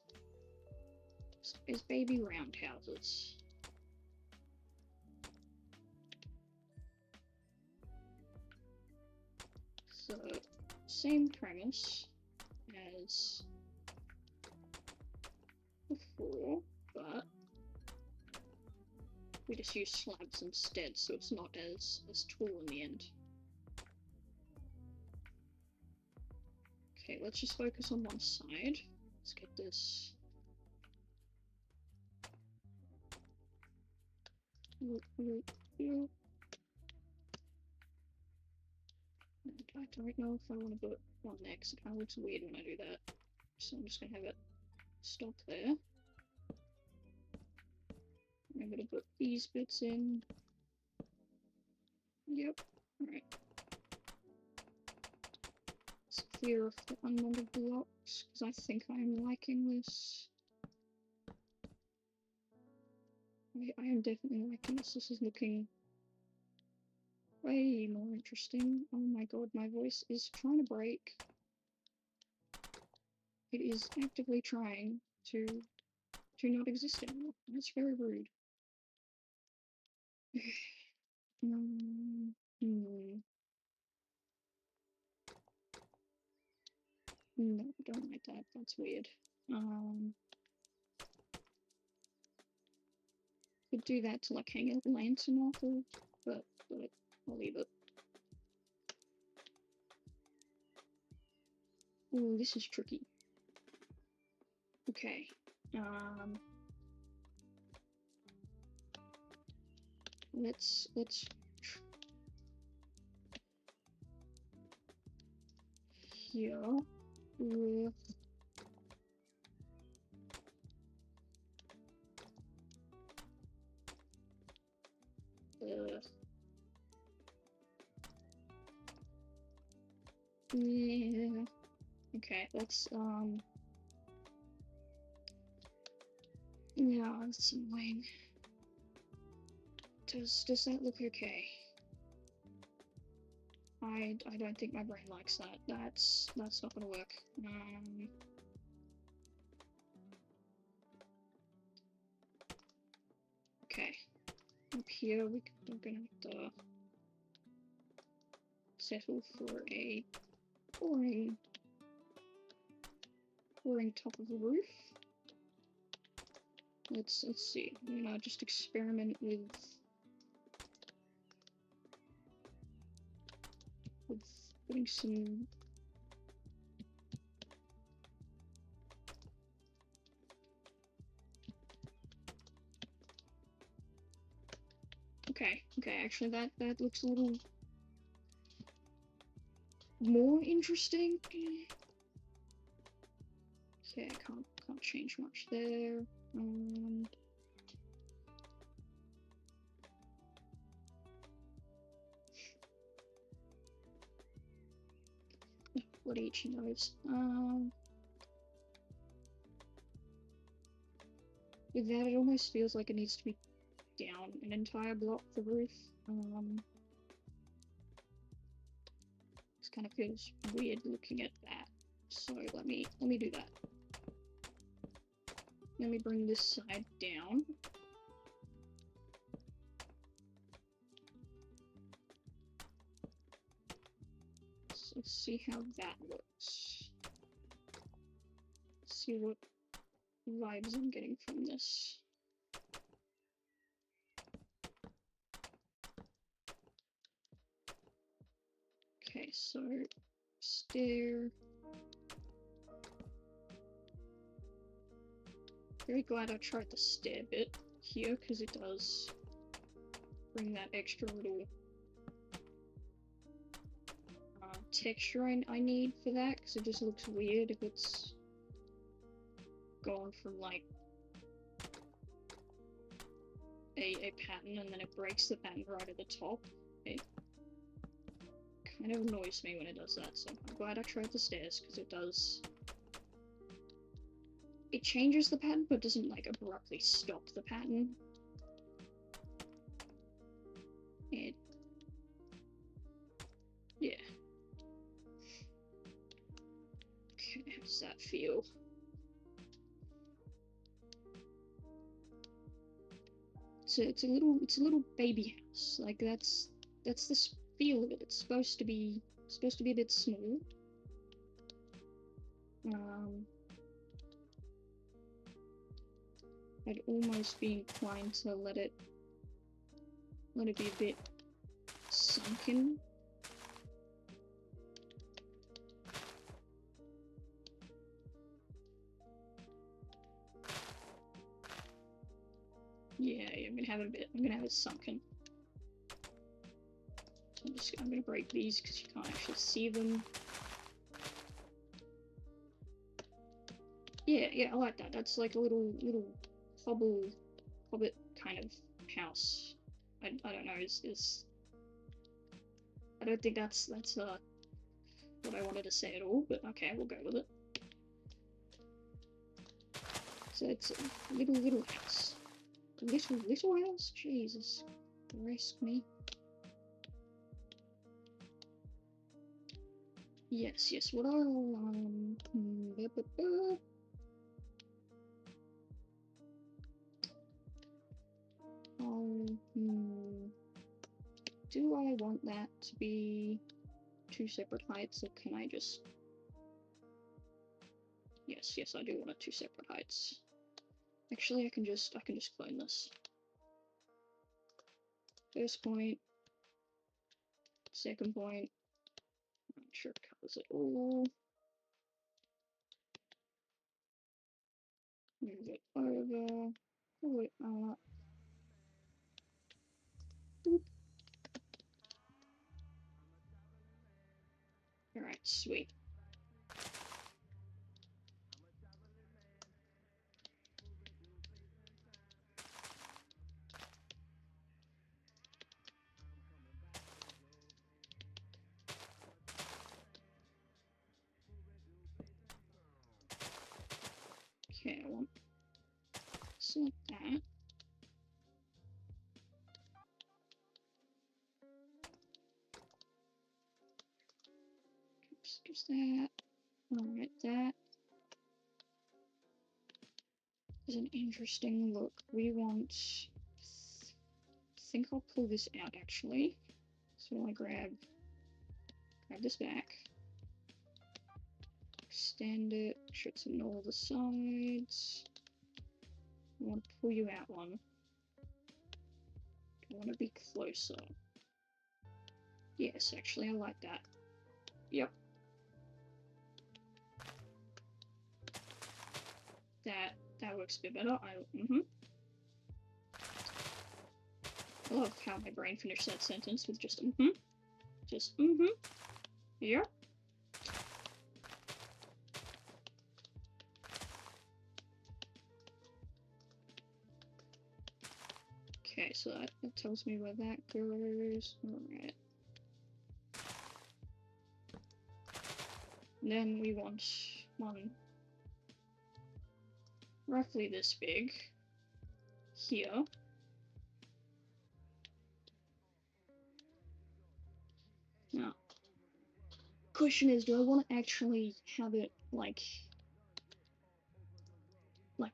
as baby roundhouses. So, same premise as before, but we just use slabs instead, so it's not as tall in the end. Okay, let's just focus on one side. Let's get this. I don't know if I want to put one there, because it kind of looks weird when I do that. So I'm just going to have it stop there. I'm going to put these bits in. Yep. Alright. Let's clear off the unwanted blocks, because I think I'm liking this. I am definitely liking this. This is looking way more interesting. Oh my god, my voice is trying to break. It is actively trying to not exist anymore. That's very rude. No, don't like that. That's weird. Could do that to like hang a lantern off of, but I'll leave it. Oh, this is tricky. Okay. Let's here with yeah. Okay, let's yeah, that's annoying. Does that look okay? I don't think my brain likes that. That's not gonna work. Okay. Up here we're gonna have to settle for a boring top of the roof. Let's see. I'm gonna just experiment with putting some okay, actually that looks a little more interesting. Okay, I can't change much there. What each knows. With that, it almost feels like it needs to be down an entire block, the roof. This kind of feels weird looking at that. So let me do that. Let me bring this side down. So let's see how that looks. See what vibes I'm getting from this. Okay, so stair. Very glad I tried the stair bit here because it does bring that extra little texture I need for that, because it just looks weird if it's gone from like a pattern and then it breaks the pattern right at the top. It kind of annoys me when it does that, so I'm glad I tried the stairs because it does. It changes the pattern but doesn't like abruptly stop the pattern. Yeah. Okay, how does that feel? It's a little baby house. Like that's the feel of it. It's supposed to be a bit small. I'd almost be inclined to let it be a bit sunken. Yeah, I'm gonna have it sunken. So I'm gonna break these because you can't actually see them. Yeah, I like that. That's like a little hobbit kind of house. I don't know, I don't think that's what I wanted to say at all, but okay, we'll go with it. So it's a little house. A little house? Jesus. Rest me. Yes, what I'll, do I want that to be 2 separate heights, or can I just... Yes, I do want it 2 separate heights. Actually, I can just clone this. First point, second point. I'm sure it covers it all. Move it over. Pull it up. Boop. Alright, sweet. Okay, I want select that. Just that. Alright, that is an interesting look. We want... I think I'll pull this out actually. So I grab this back. Extend it, should it's on all the sides. I want to pull you out one. I want to be closer. Yes, actually, I like that. Yep. That works a bit better. I love how my brain finished that sentence with just Just Yep. Okay, so that tells me where that goes. Alright. Then we want one roughly this big here. Now, question is, do I want to actually have it like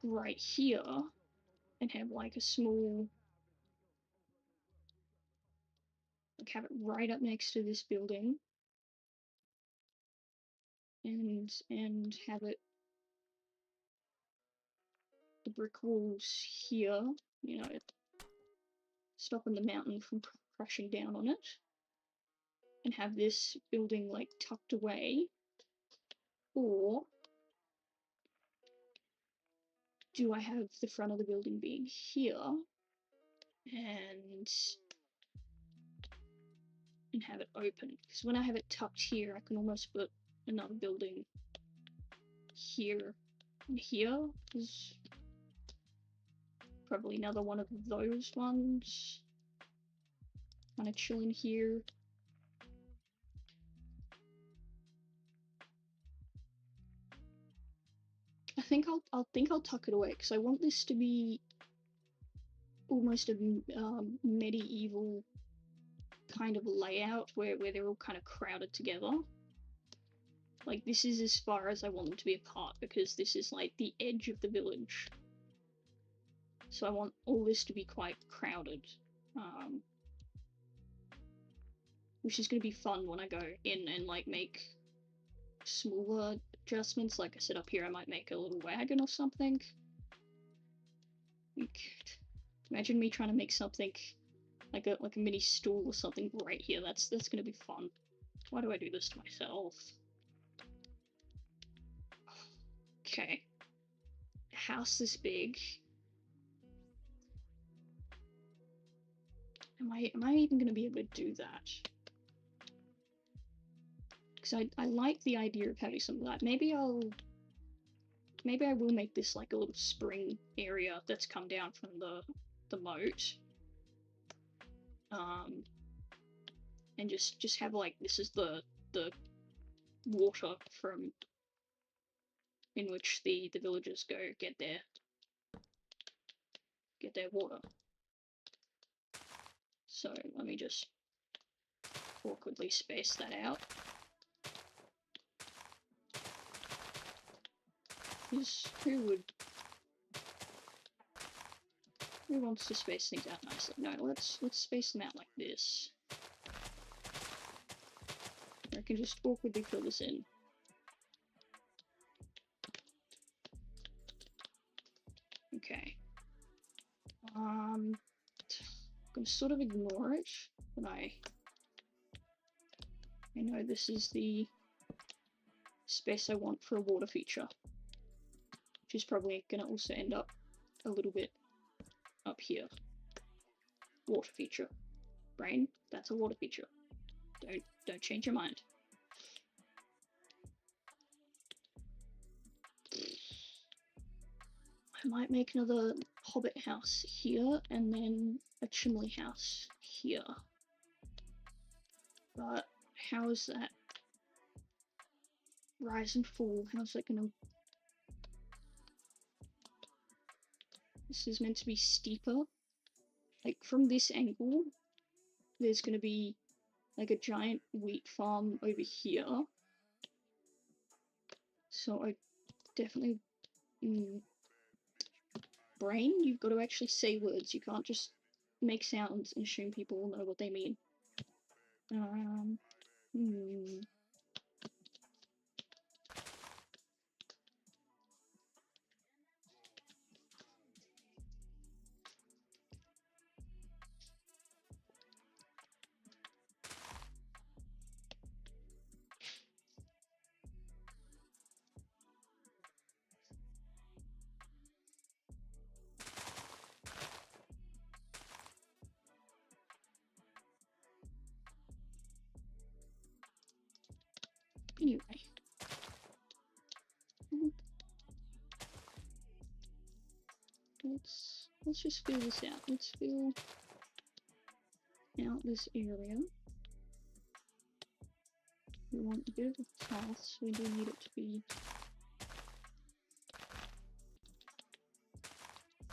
right here and have like a small, like have it right up next to this building and have it the brick walls here, you know, stopping the mountain from crashing down on it. and have this building like tucked away, or do I have the front of the building being here and have it open? Because when I have it tucked here, I can almost put another building here and here. Is probably another one of those ones. Kind of chilling here. I think I'll tuck it away because I want this to be almost a medieval kind of layout where they're all kind of crowded together. Like, this is as far as I want them to be apart because this is like the edge of the village. So I want all this to be quite crowded. Which is going to be fun when I go in and like make smaller adjustments. Like I said, up here I might make a little wagon or something. Imagine me trying to make something like a mini stool or something right here. That's gonna be fun. Why do I do this to myself? Okay. House this big. Am I even gonna be able to do that? Because I like the idea of having some of that. Maybe I will make this like a little spring area that's come down from the moat. And just have like, this is the water from in which the villagers go get their water. So let me just awkwardly space that out. Who wants to space things out nicely? No, let's space them out like this. I can just awkwardly fill this in. Okay. I'm gonna sort of ignore it, but I know this is the space I want for a water feature, which is probably gonna also end up a little bit up here. Water feature. Brain, that's a water feature. Don't change your mind. I might make another hobbit house here, and then a chimney house here. But how is that? Rise and fall, how's that gonna... This is meant to be steeper. Like, from this angle, there's gonna be like a giant wheat farm over here. So I definitely... Brain, you've got to actually say words. You can't just make sounds and assume people will know what they mean. Anyway. Let's just fill this out. Let's fill out this area. We want a bit of a path, so we do need it to be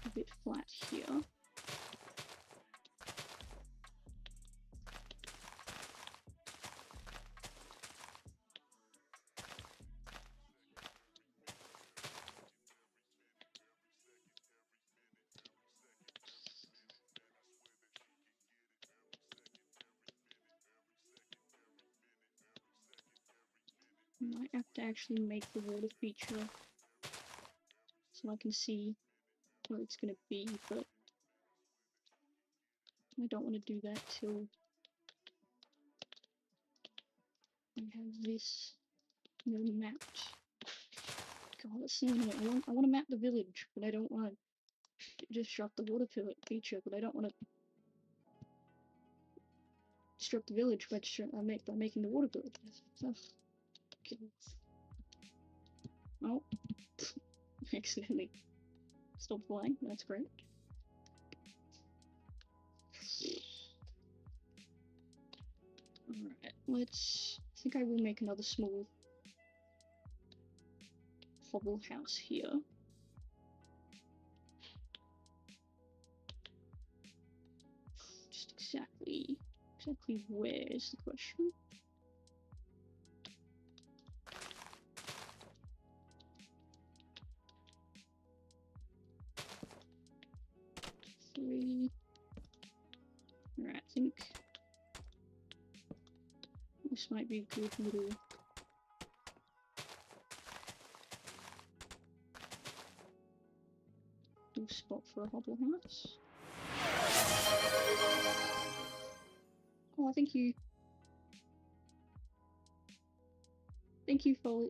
a bit flat here. Might have to actually make the water feature so I can see where it's gonna be, but I don't want to do that till I have this mapped. God, that's so annoying. I want to map the village, but I don't want to just shut the water feature, but I don't want to disrupt the village by making the water village. Okay. Oh, accidentally stopped flying. That's great. Alright, let's... I think I will make another small hobble house here. Just exactly where is the question? Three. Alright, I think this might be a good little spot for a hobble house. Oh, thank you. Thank you for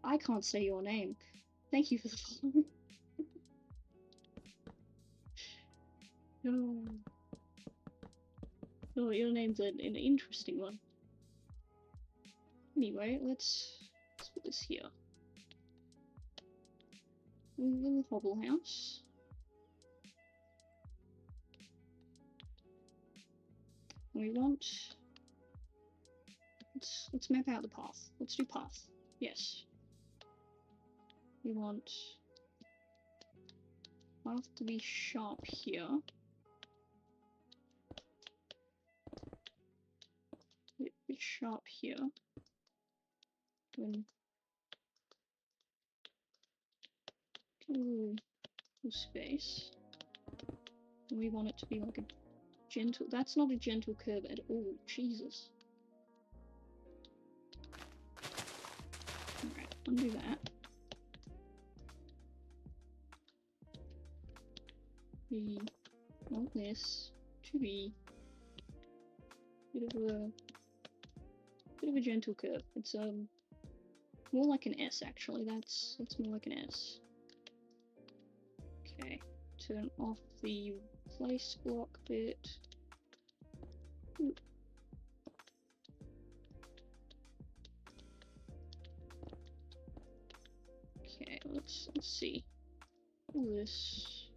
I can't say your name. Thank you for the follow. Oh, your name's an interesting one. Anyway, let's put this here. A little hobble house. We want... Let's map out the path. Let's do path. Yes. We want path to be sharp here. A bit sharp here. Then space. And we want it to be like a gentle... That's not a gentle curve at all. Jesus. Alright, undo that. We want this to be bit of a gentle curve. It's more like an S actually. That's more like an S. Okay, turn off the place block bit. Ooh. Okay, let's see. All this.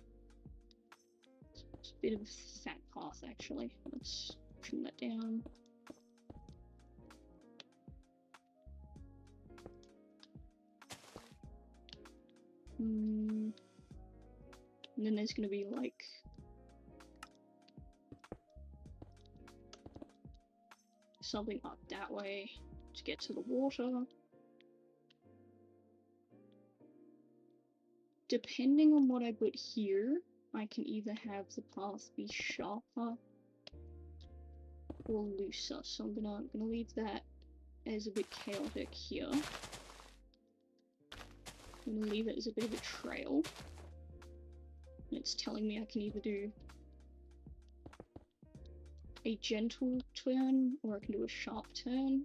It's a bit of a fat path actually. Let's trim that down. And then there's gonna be like something up that way to get to the water. Depending on what I put here, I can either have the path be sharper or looser. So I'm gonna leave that as a bit chaotic here. I'm gonna leave it as a bit of a trail. And it's telling me I can either do a gentle turn or I can do a sharp turn.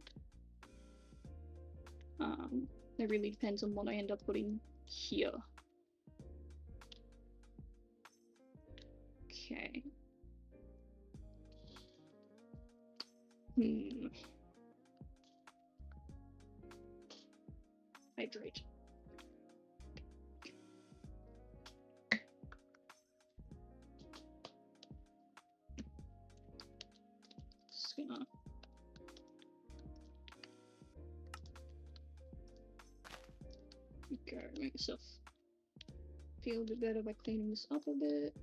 That really depends on what I end up putting here. Okay. Hydrate. Just gonna go make myself feel a bit better by cleaning this up a bit.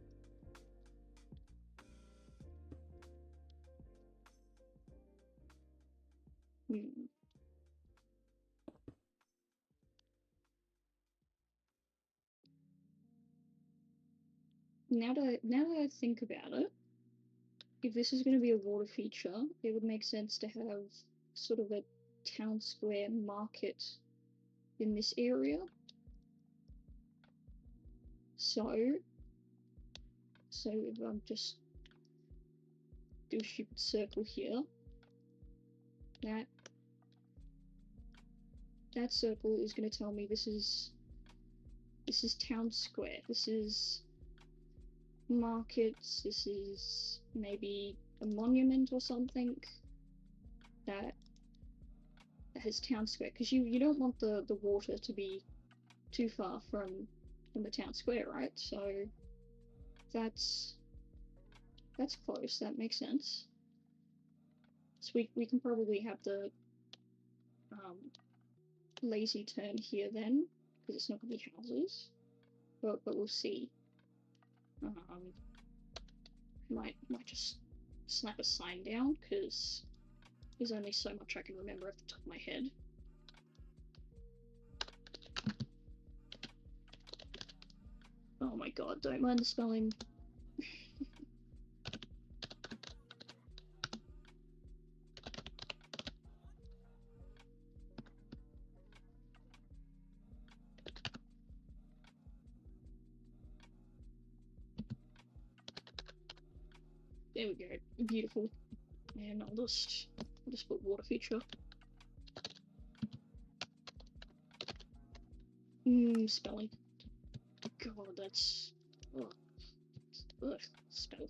Now that I think about it, if this is going to be a water feature, it would make sense to have sort of a town square market in this area. So if I just do a stupid circle here, that circle is going to tell me this is town square. This is markets. This is maybe a monument or something that has town square, because you don't want the water to be too far from the town square, right? So that's close. That makes sense. So we can probably have the lazy turn here then, because it's not going to be houses, but we'll see. Might just slap a sign down, because there's only so much I can remember off the top of my head. Oh my god, don't mind the spelling. There we go, beautiful. And I'll just put water feature. Spelling. God, that's ugh, spell.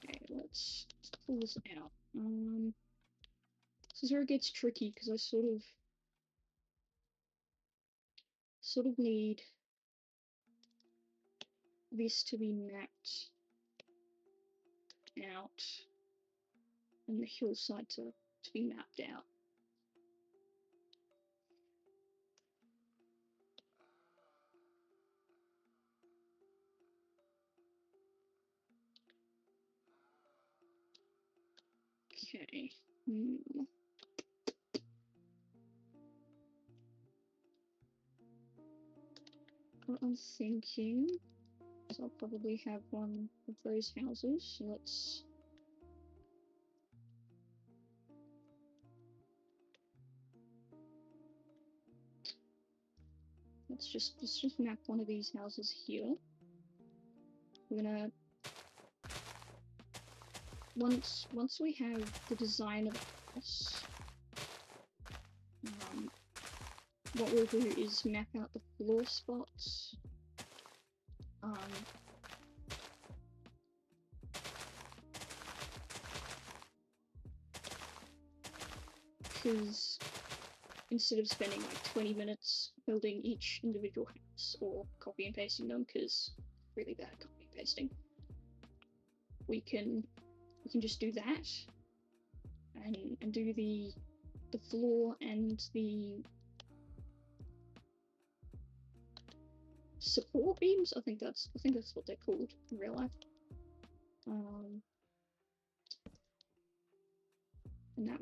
Okay, let's pull this out. This is where it gets tricky, because I sort of need this to be mapped out and the hillside to be mapped out. Okay. What I'm thinking is I'll probably have one of those houses. So let's just map one of these houses here. We're gonna once we have the design of the house, what we'll do is map out the floor spots. Because instead of spending like 20 minutes building each individual house or copy and pasting them, because really bad copy and pasting, we can just do that and do the floor and the support beams. I think that's what they're called in real life. And that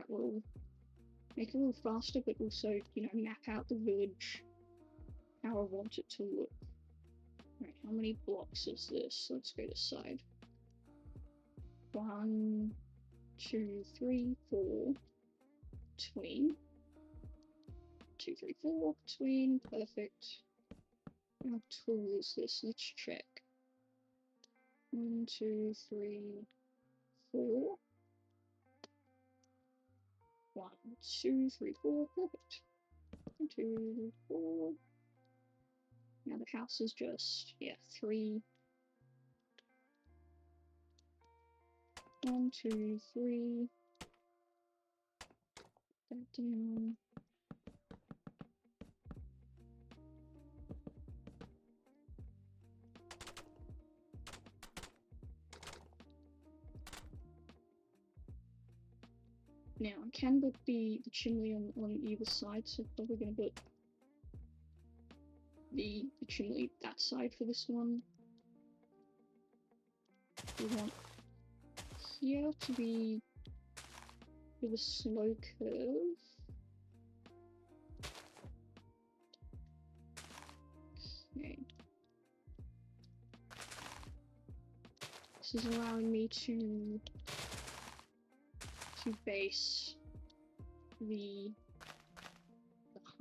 will make it a little faster, but also, you know, map out the village how I want it to look. Right, how many blocks is this? Let's go to side. 1, 2, 3, 4 between. 2, 3, 4 between. Perfect. How tall is this? Let's check. 1, 2, 3, 4. 1, 2, 3, 4. Perfect. 1, 2, 4. Now the house is just, yeah, 3. 1, 2, 3. That down. Now I can put the chimney on either side, so I'm probably going to put the chimney that side for this one. We want here to be with a slow curve. Okay. This is allowing me to base the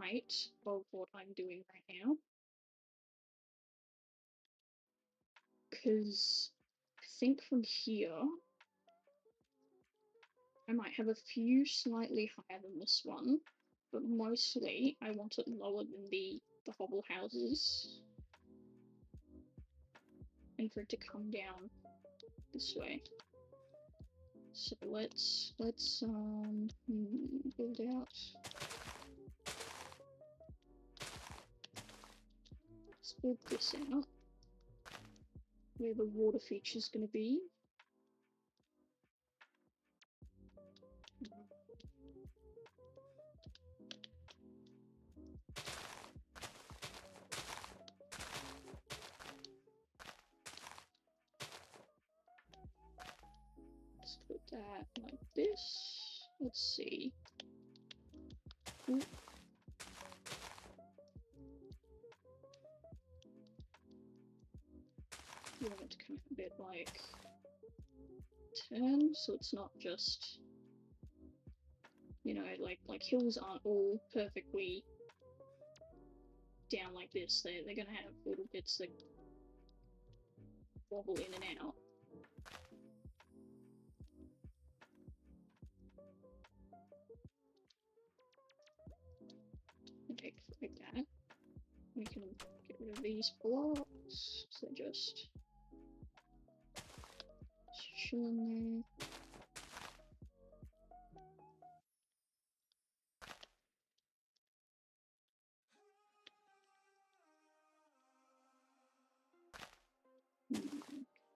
height of what I'm doing right now. because I think from here I might have a few slightly higher than this one, but mostly I want it lower than the hobble houses, and for it to come down this way. So let's build out. Let's build this out. Where the water feature's going to be. Let's put that like this. Let's see. Ooh. You want it to come out a bit like 10, so it's not just, you know, like hills aren't all perfectly down like this. They're gonna have little bits that wobble in and out. Okay, like that. We can get rid of these blocks. So they're just chilling there.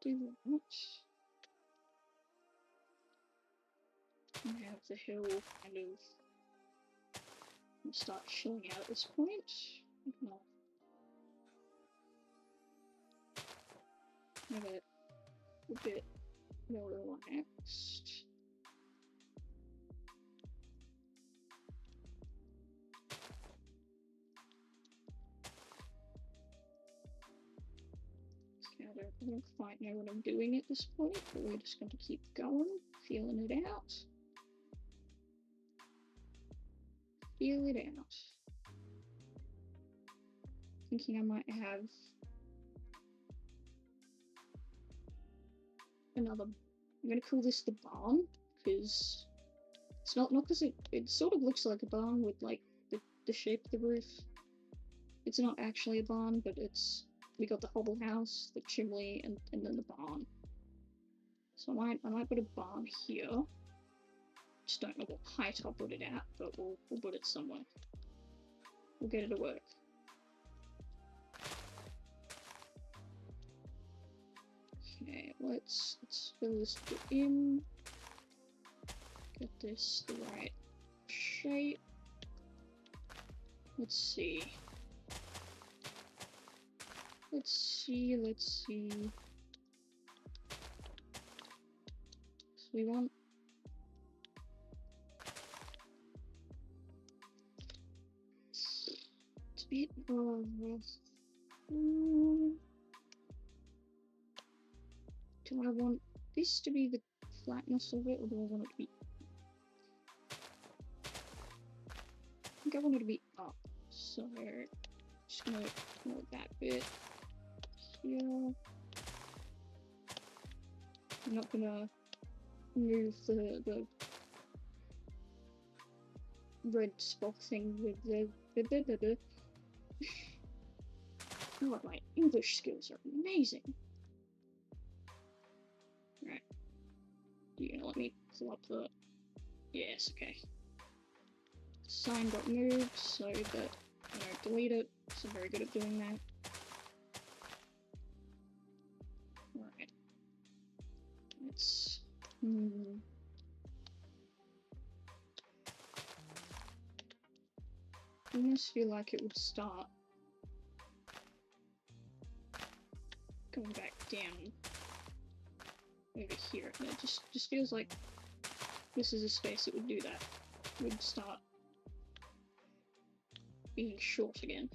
Do that. And have the hill kind of start chilling out at this point. No. Have it a bit more relaxed. I don't quite know what I'm doing at this point, but we're just going to keep going, feeling it out. Feel it out. Thinking I might have another. I'm going to call this the barn, because it's not because it sort of looks like a barn with like the shape of the roof. It's not actually a barn, but we got the hobble house, the chimney, and then the barn. So I might put a barn here. Just don't know what height I'll put it at, but we'll put it somewhere. We'll get it to work. Okay, let's fill this bit in. Get this the right shape. Let's see. Let's see. So we want it's a bit of do I want this to be the flatness of it, or do I want it to be? I think I want it to be up. So just gonna ignore that bit here. I'm not gonna move the red spot thing with the oh, my English skills are amazing. Right. You gonna let me pull up the yes, okay. Sign got moved so that I don't delete it, so I'm very good at doing that. Alright. Let's I almost feel like it would start going back down over here. And it just feels like this is a space that would do that. It would start being short again.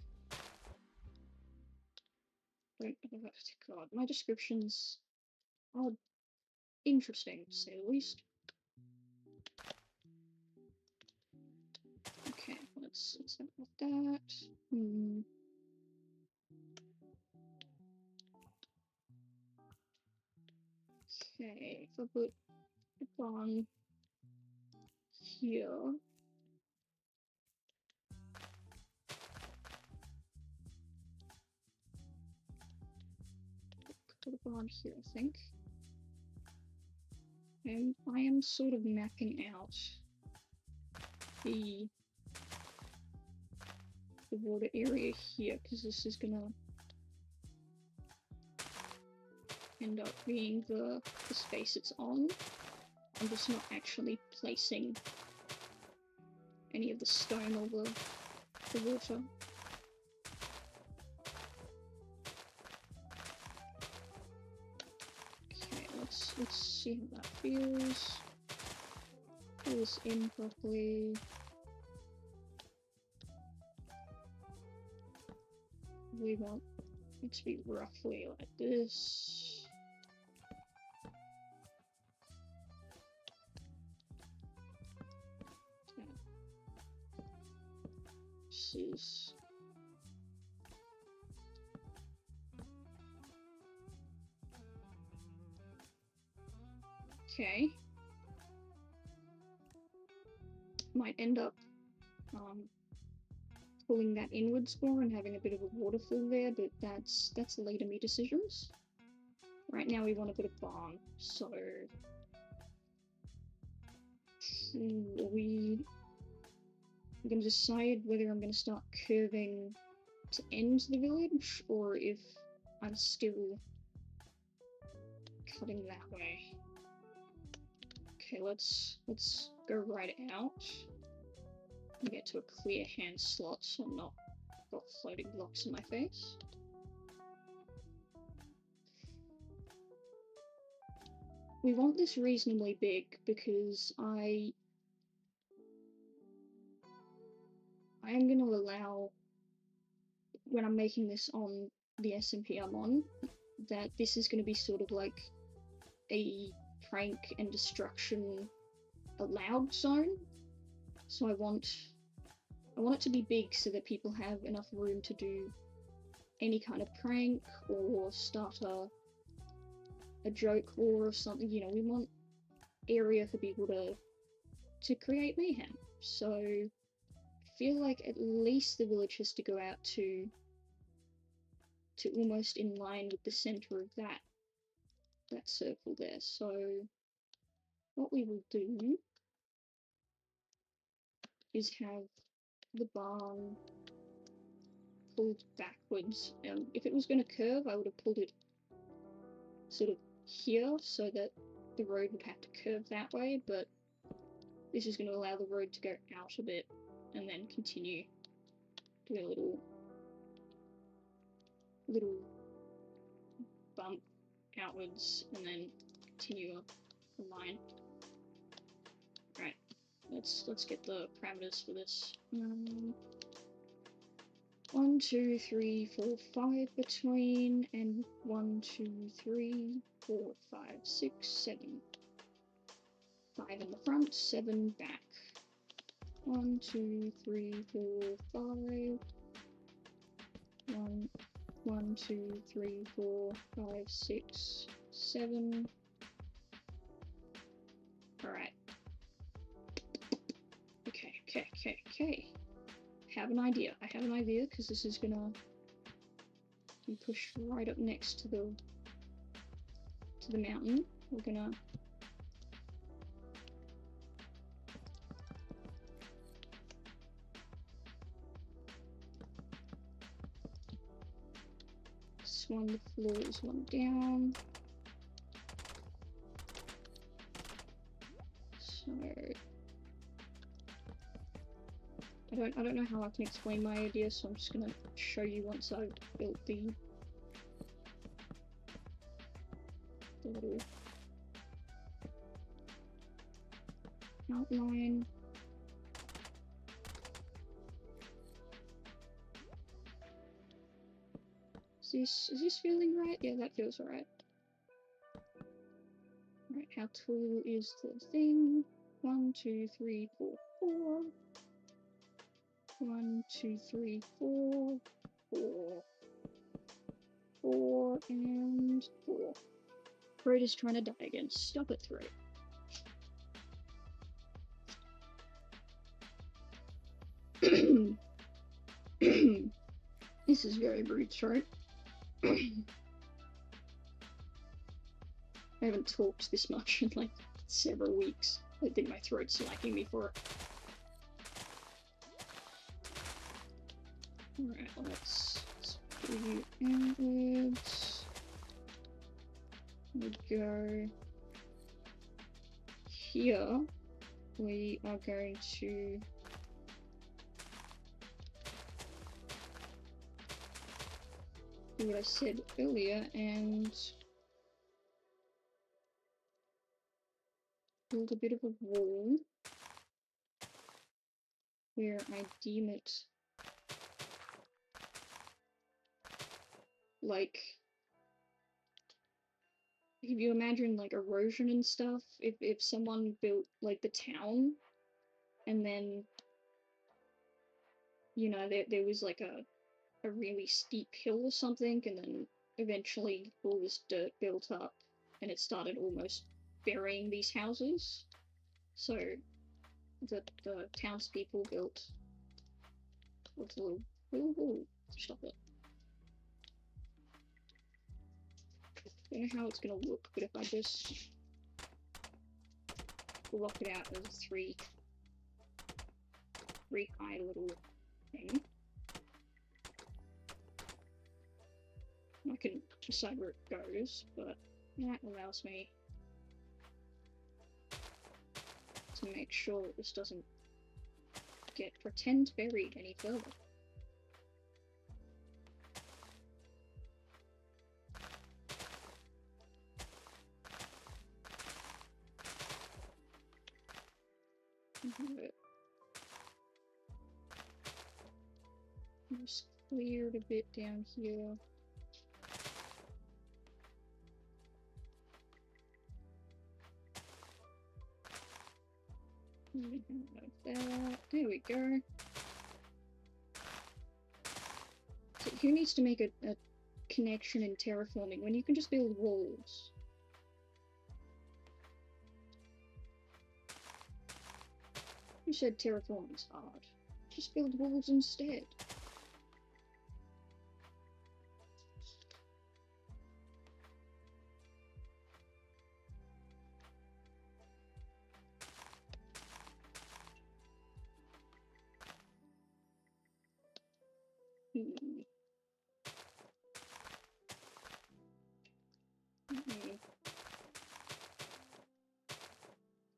God, my descriptions are interesting to say the least. Okay, let's end with that. Okay, if I put the barn here. Put a barn here, I think. And I am sort of mapping out the water area here, because this is gonna end up being the space it's on. I'm just not actually placing any of the stone over the water. Okay, let's see how that feels. Pull this in properly. We want it to be roughly like this. Okay. This is okay. Might end up pulling that inwards more and having a bit of a waterfall there, but that's later me decisions. Right now we want a bit of barn, so I'm gonna decide whether I'm gonna start curving to end the village or if I'm still cutting that way. Okay, let's go right out and get to a clear hand slot so I'm not got floating blocks in my face. We want this reasonably big because I am going to allow, when I'm making this on the SMP I'm on, that this is going to be sort of like a prank and destruction allowed zone. So I want it to be big so that people have enough room to do any kind of prank or start a joke war or something. You know, we want area for people to create mayhem. So I feel like at least the village has to go out to almost in line with the center of that circle there. So what we will do is have the barn pulled backwards. If it was going to curve, I would have pulled it sort of here so that the road would have to curve that way, but this is going to allow the road to go out a bit and then continue to a little bump outwards and then continue a line. Right, let's get the parameters for this. 1, 2, 3, 4, 5 between, and 1, 2, 3, 4, 5, 6, 7. 5 in the front, 7 back. 1, 2, 3, 4, 5. 1, 2, 3, 4, 5, 6, 7. Alright. Okay. I have an idea because this is gonna be pushed right up next to the mountain. We're gonna swan the floors one down. So I don't know how I can explain my idea, so I'm just gonna show you once I've built the little outline. Is this feeling right? Yeah, that feels right. Right, how tall is the thing? 1, 2, 3, 4, 4. 1, 2, 3, 4, 4, 4, and 4. Throat is trying to die again. Stop it, Throat. This is very rude, Throat. I haven't talked this much in like several weeks. I think my throat's liking me for it. Alright, let's do you outwards. We go here. We are going to do what I said earlier and build a bit of a wall where I deem it like, if you imagine like erosion and stuff, if someone built like the town and then, you know, there was like a really steep hill or something, and then eventually all this dirt built up and it started almost burying these houses. So the townspeople built a little, stop it. I don't know how it's gonna look, but if I just block it out as three high little thing, I can decide where it goes, but that allows me to make sure that this doesn't get pretend buried any further. Just cleared a bit down here. That. There we go. So who needs to make a connection in terraforming when you can just build walls? Who said terraforming's hard? Just build walls instead.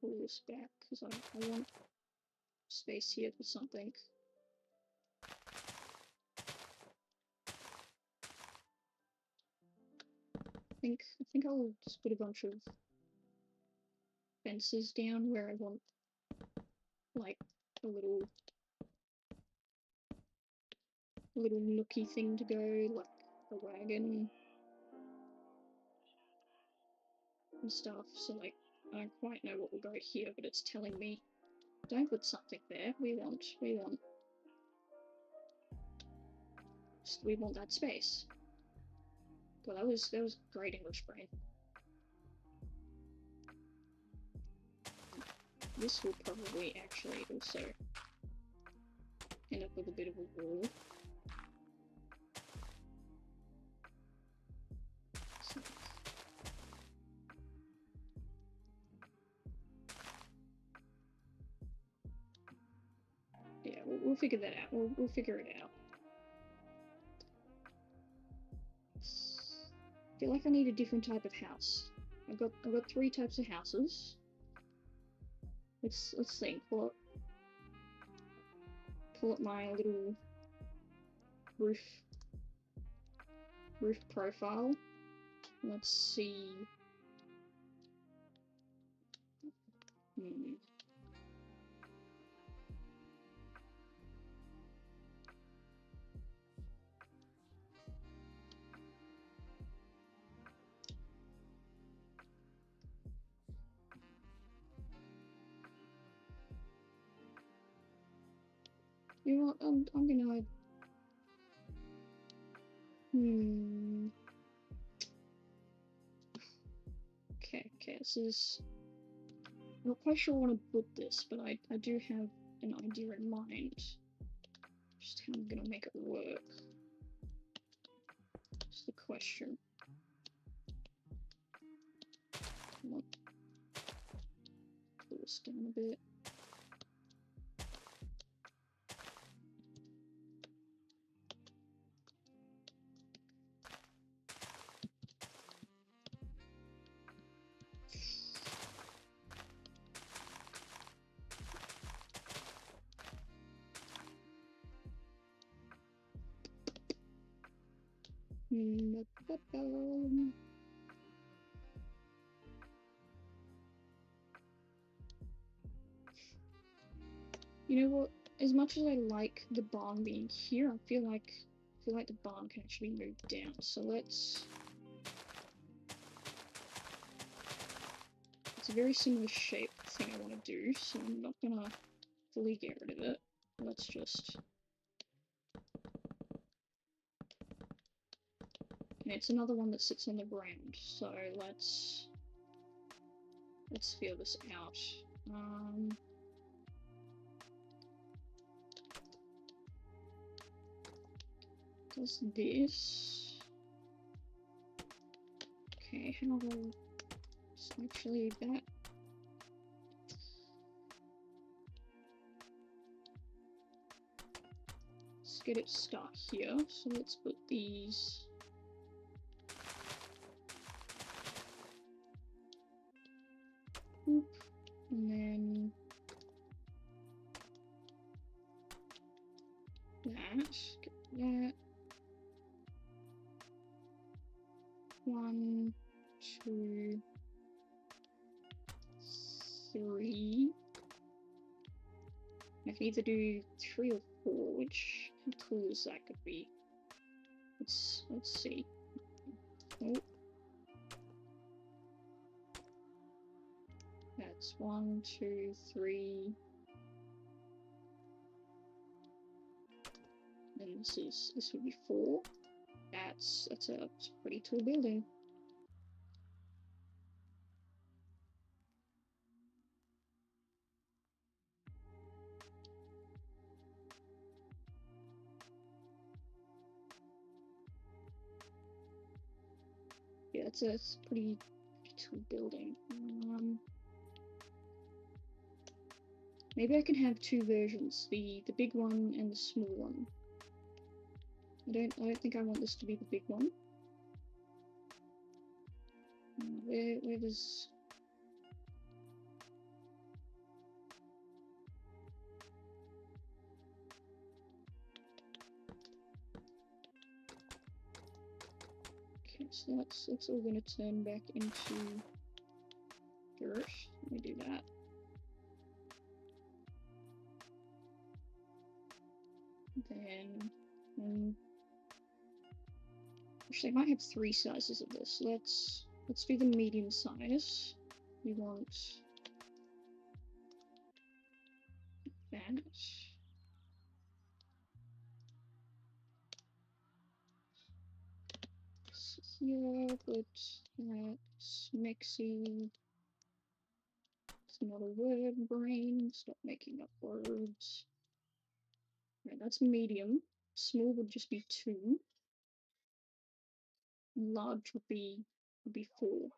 Pull this back because I want space here for something. I think I'll just put a bunch of fences down where I want like a little nooky thing to go, like a wagon and stuff. So like I don't quite know what will go here, but it's telling me don't put something there. We want that space. Well, that was great English brain. This will probably actually also end up with a bit of a wall. So. Yeah, we'll figure that out. We'll figure it out. I feel like I need a different type of house. I've got 3 types of houses. Let's think. Pull up my little roof profile. Let's see. You know what? I'm gonna. Okay, this is... I'm not quite sure I want to put this, but I do have an idea in mind. Just how I'm gonna make it work. That's the question. Pull this down a bit. You know what? As much as I like the barn being here, I feel like the barn can actually move down. So let's... It's a very similar shape thing I want to do, so I'm not gonna fully get rid of it. Let's just... And it's another one that sits on the ground, so let's feel this out. Does this... Okay, how will... So actually that... Let's get it stuck here, so let's put these... Oop. And then... That. Get that. 1, 2, 3. I can either do 3 or 4, which how cool is that could be? Let's see. Oh. That's 1, 2, 3. And this would be 4. That's a pretty tall building. Yeah, it's a pretty tall building. Maybe I can have 2 versions, the big one and the small one. I don't think I want this to be the big one. Where does... Okay, so that's all gonna turn back into dirt. Let me do that. Then, actually, I might have 3 sizes of this. Let's do the medium size. We want that. So here, but that's mixy. It's not a word, brain. Stop making up words. Right, that's medium. Small would just be 2. Large would be 4.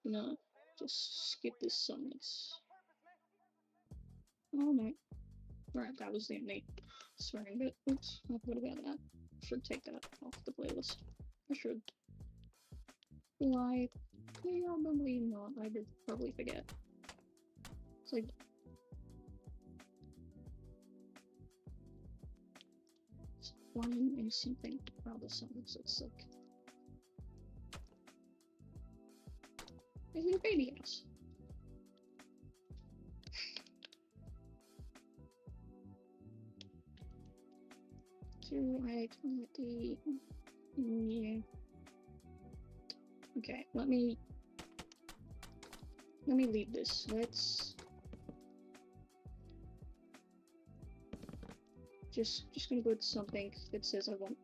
No, just skip this sentence. Oh no. Right, that was the only swearing bit. Oops, I forgot about that. Should take that off the playlist. I should. Like, probably not. I would probably forget. It's like... It's flying in something rather sounds. It's like... Is it a baby house? Do I the... Yeah. Okay, let me leave this. Let's just gonna put something that says I want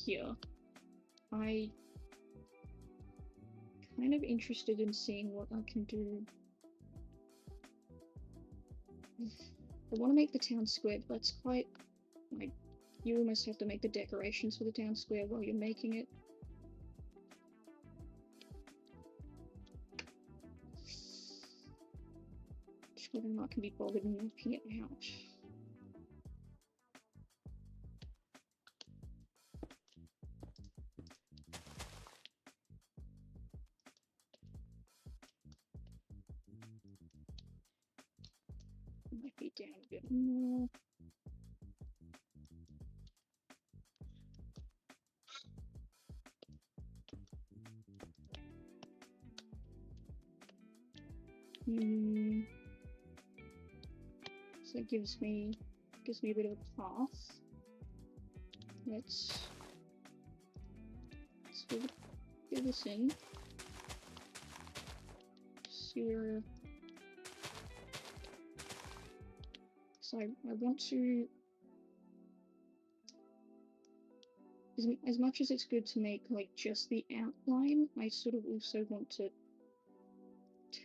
here. I kind of interested in seeing what I can do. I want to make the town square, but that's quite like you almost have to make the decorations for the town square while you're making it. Just whether or not I can be bothered mapping it out. Might be down a bit more. So it gives me a bit of a path. Let's fill this in. See where. So I want to. As much as it's good to make like just the outline, I sort of also want to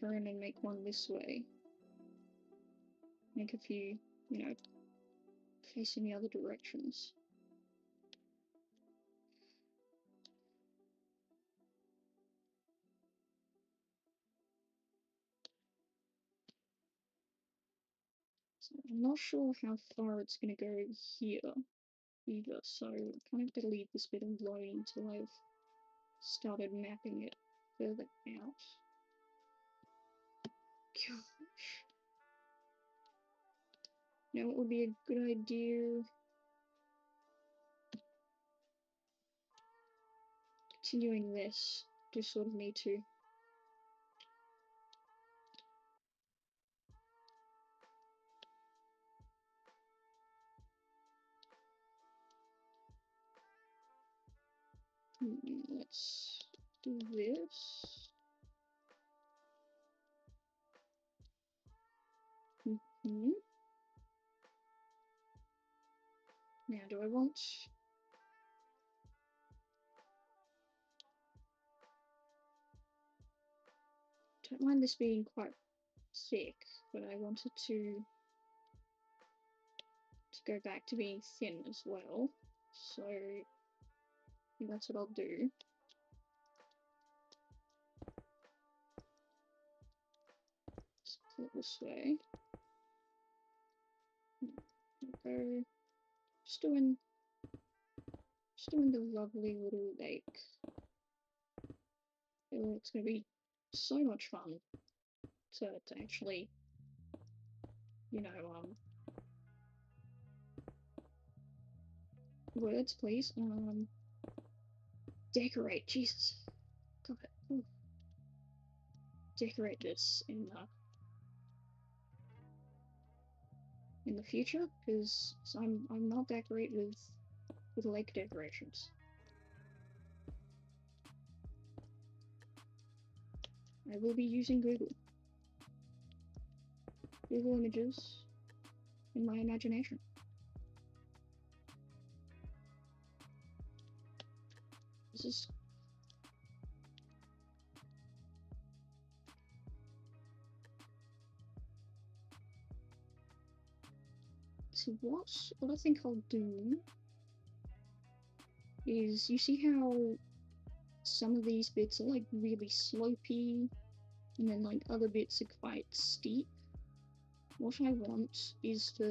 turn and make one this way. Make a few, you know, facing the other directions. So I'm not sure how far it's going to go here either, so I'm kind of going to leave this bit alone until I've started mapping it further out. Gosh. Now what would be a good idea? Continuing this, just sort of need to. Let's do this. Now, do I want... Don't mind this being quite thick, but I wanted to go back to being thin as well. So I think that's what I'll do. Just pull it this way. Go. Just doing the lovely little lake. Oh, it's gonna be so much fun to actually, you know, words please. Decorate, Jesus. God. Ooh. Decorate this in the future, because I'm not that great with lake decorations. I will be using Google Images in my imagination. This is so what I think I'll do is, you see how some of these bits are like really slopey and then like other bits are quite steep? What I want is for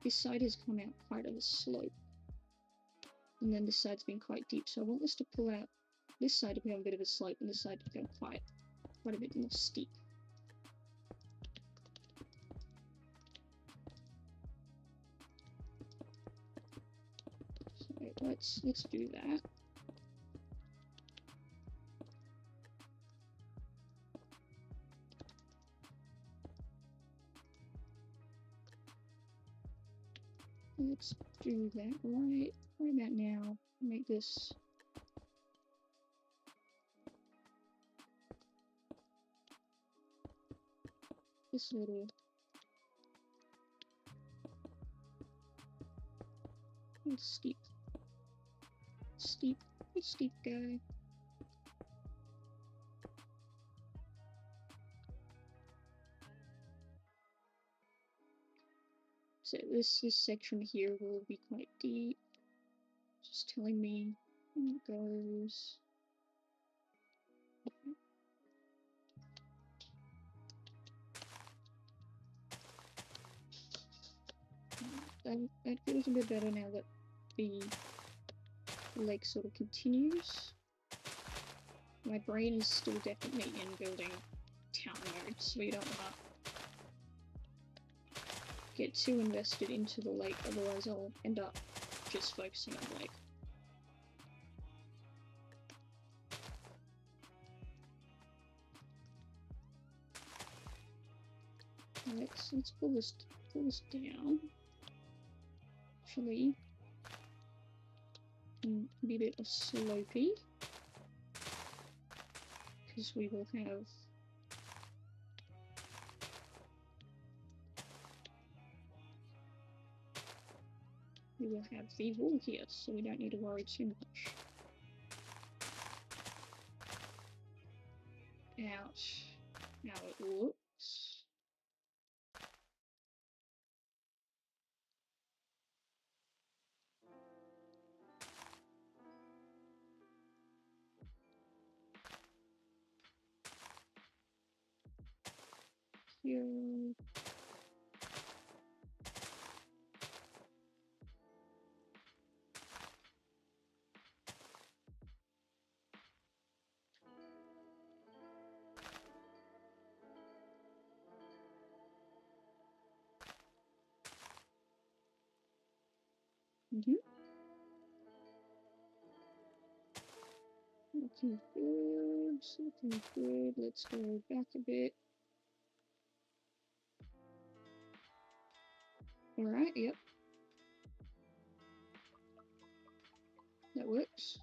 this side has come out quite of a slope, and then this side's been quite deep, so I want this to pull out this side to become a bit of a slope and this side to become quite a bit more steep. So let's do that. Let's do that right about now. Make this this little steep guy. So this section here will be quite deep. Just telling me when it goes. That feels a bit better now that the lake sort of continues. My brain is still definitely in building town mode, so we don't want to get too invested into the lake, otherwise I'll end up just focusing on the lake. Let's pull this down. Actually, be a bit of slopey, because we will have the wall here, so we don't need to worry too much about how it looks. Here. Looking good, looking good. Let's go back a bit. Alright, yep. That works.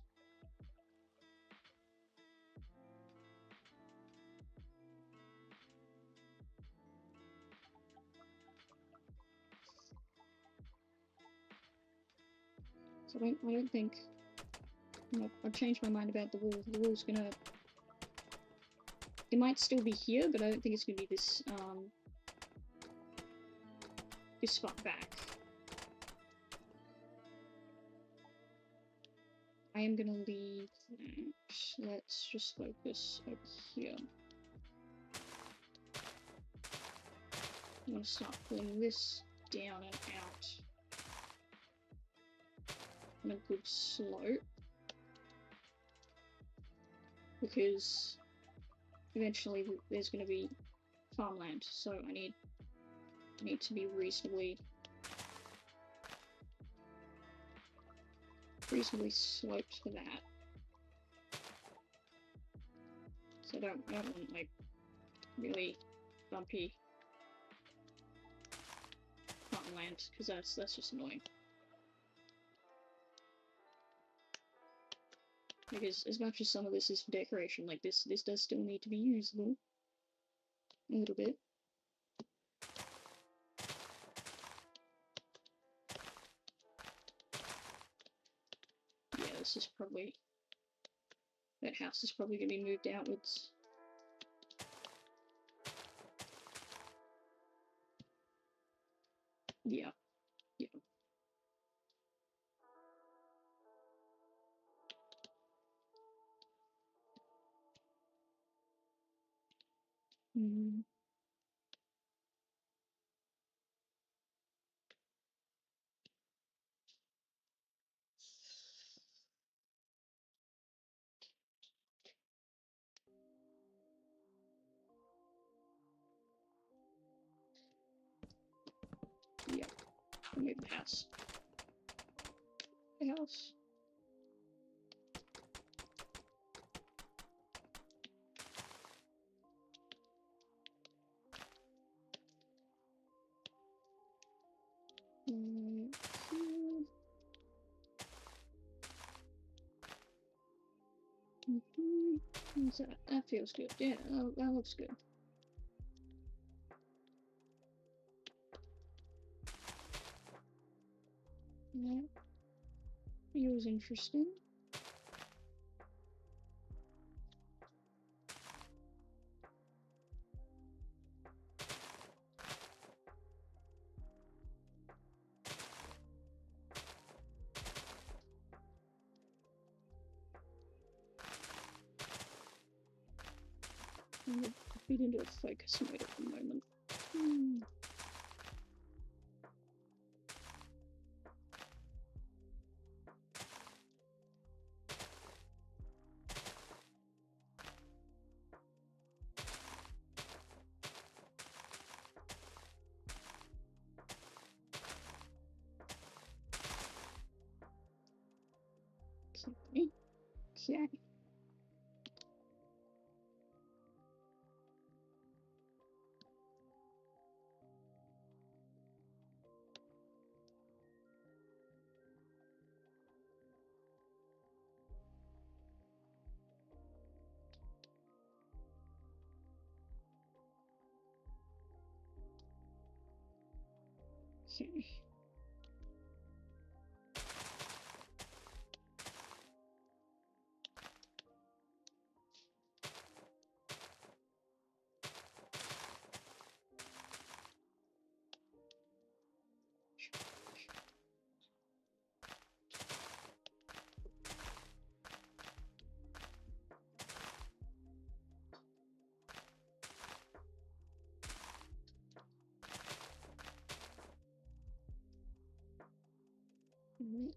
So I don't think... Nope, I've changed my mind about the wall. The wall's gonna... It might still be here, but I don't think it's gonna be this far back. I am gonna leave that. Let's just focus over here. I'm gonna start pulling this down and out on a good slope, because eventually there's going to be farmland, so I need to be reasonably sloped for that. So I don't want like really bumpy farmland, because that's just annoying. Because as much as some of this is for decoration, like this does still need to be usable a little bit. Yeah, this is probably... That house is probably going to be moved outwards. Yeah. Yeah. Mm. Yeah. Move the house. The house. That feels good. Yeah, that looks good. That was interesting. I'm gonna feed into a focus mode at the moment. Okay. Okay. Okay.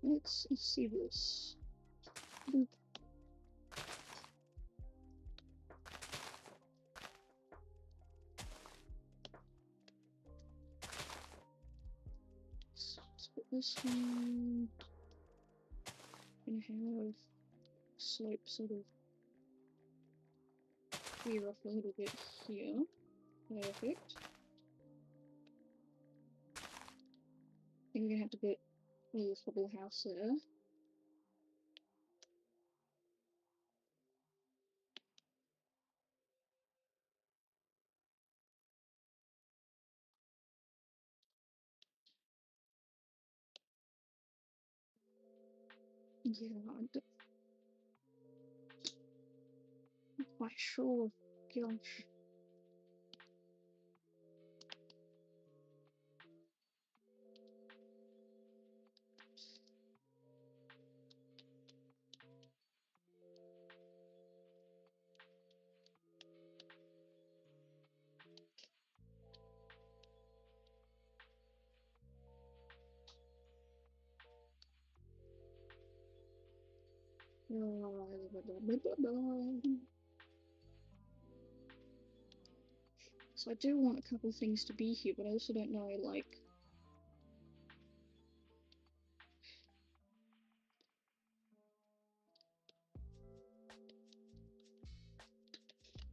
Let's see this. Boop. Let's put this one. Gonna have slope sort of clear off a little bit here. Perfect. I think we're gonna have to put a little bubble house there. Yeah, I'm not quite sure. Gosh. So I do want a couple things to be here, but I also don't know, like...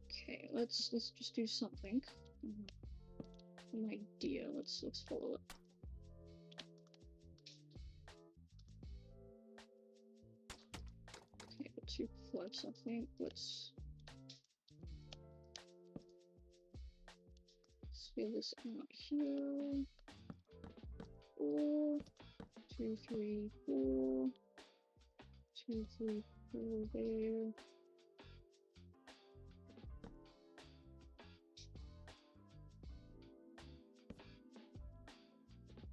Okay, let's just do something. An idea. Let's follow it. Okay, we're too close, I think. Let's fill this out here. 4, 2, 3, 4, 2, 3, 4 there.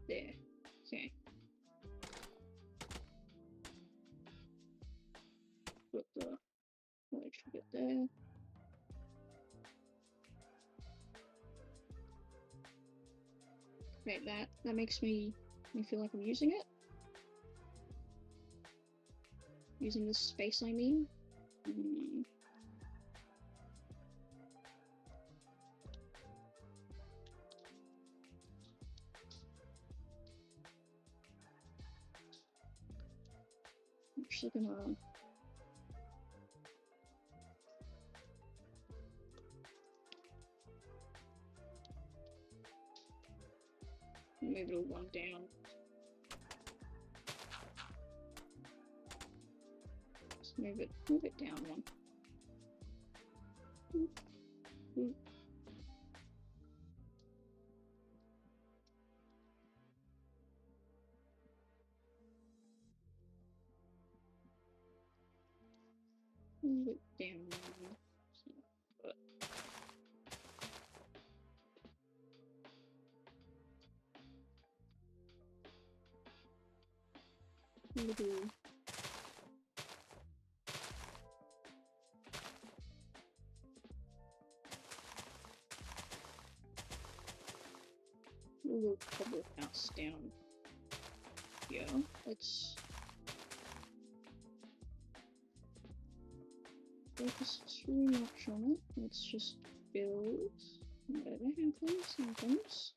There. Okay. Put the extra bit there. Right, that makes me feel like I'm using it. Using this space, I mean. I'm actually gonna move it all one down. Just move it down one. Boop, boop. Move it down. But little cobble house down here. Let's focus too much on it. Let's just build whatever happens.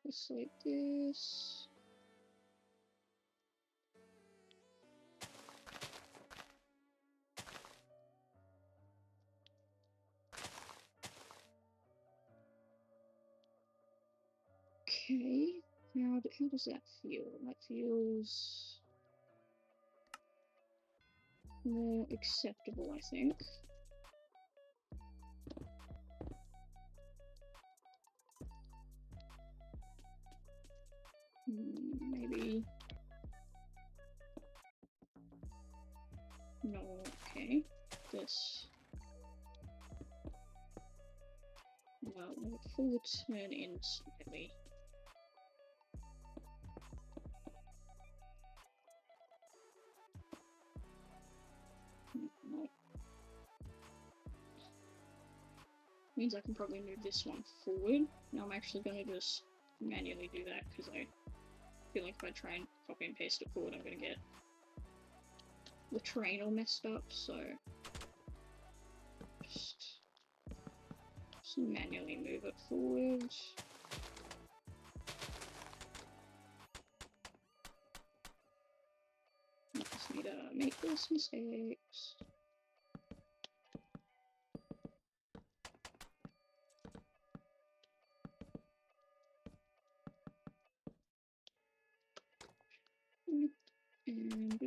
Just like this. Okay, how does that feel? That feels more acceptable, I think. Maybe. No, okay. This. Well, full turn in slightly. No. Means I can probably move this one forward. Now I'm actually going to just manually do that because I feel like if I try and copy and paste it forward, I'm going to get the terrain all messed up, so just manually move it forward. I just need to make less mistakes. And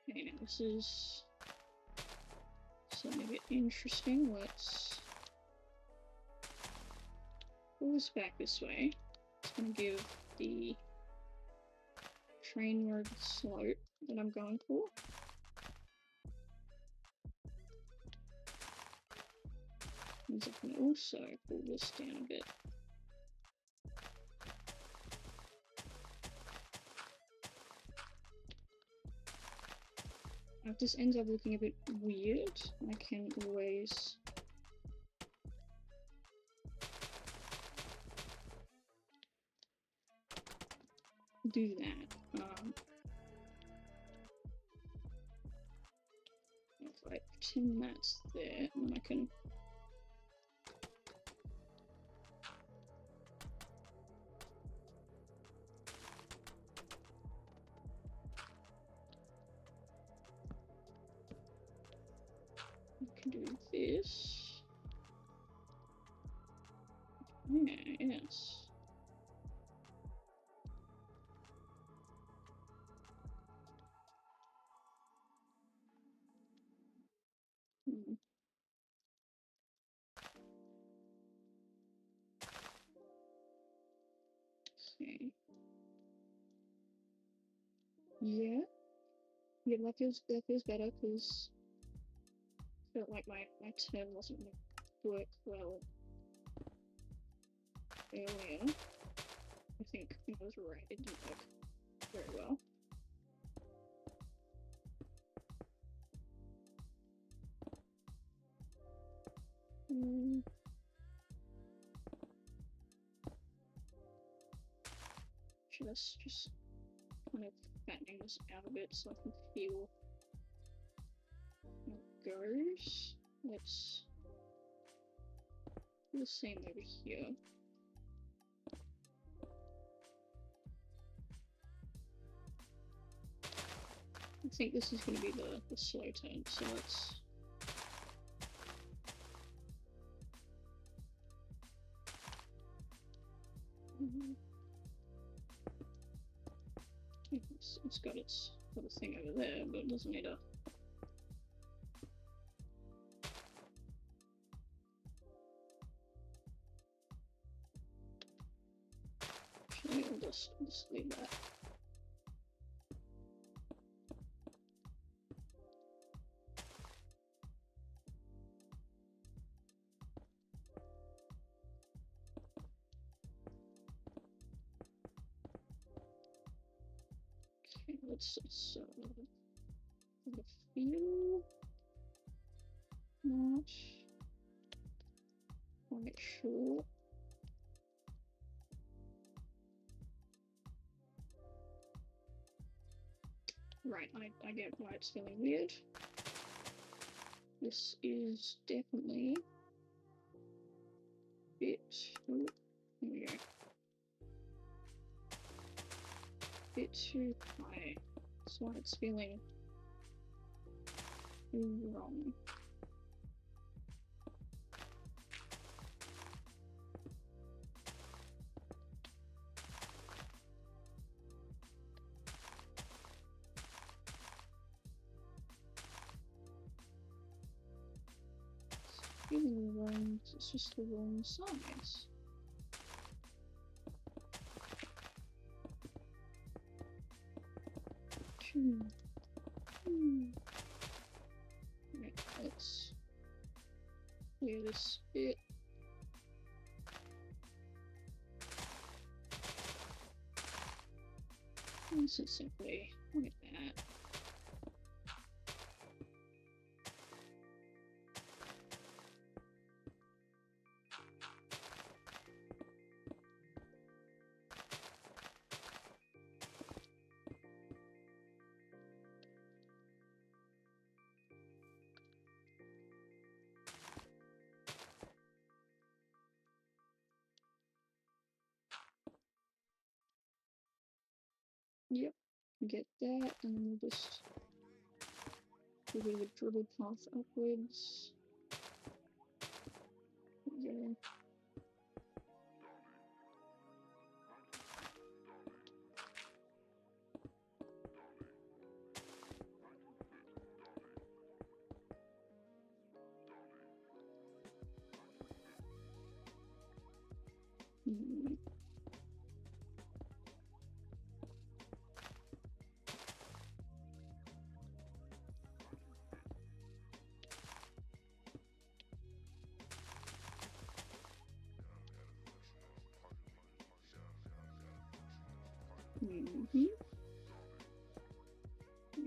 okay, now this is something a bit interesting. Let's pull this back this way. It's going to give the train road slope that I'm going for. Means I can also pull this down a bit. If this ends up looking a bit weird, I can always do that. If I pretend that's there, then I can do this. Yeah, yes. Okay. Yeah. Yeah, that feels better because I felt like my turn wasn't going to work well earlier. I think I was right, it didn't work very well. Just kind of fattening this out a bit so I can feel how it goes. Let's do the same over here. I think this is going to be the slow turn, so let's... It's got a thing over there, but it doesn't need a... Actually, I'll just leave that. Okay, let's the feel not quite sure. Right, I get why it's feeling weird. This is definitely a bit... Oh, here we go. Bit too high. That's why it's feeling wrong. Feeling wrong, it's just the wrong size. Right, let's clear this bit. This is simply like that. Yep, get that, and then we'll just do a bit of a dribble path upwards. Yeah.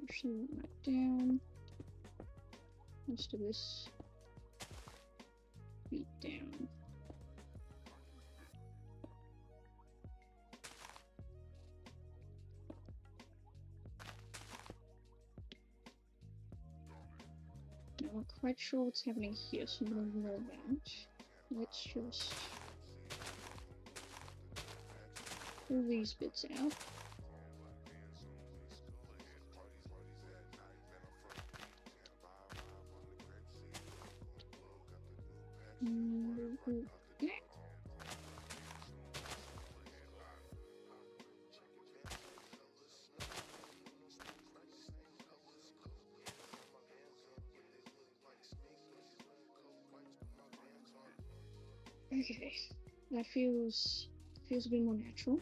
Actually, that down. Most of this beat down. I'm not quite sure what's happening here, so I'm gonna ignore that. Let's just pull these bits out. Okay, that feels a bit more natural.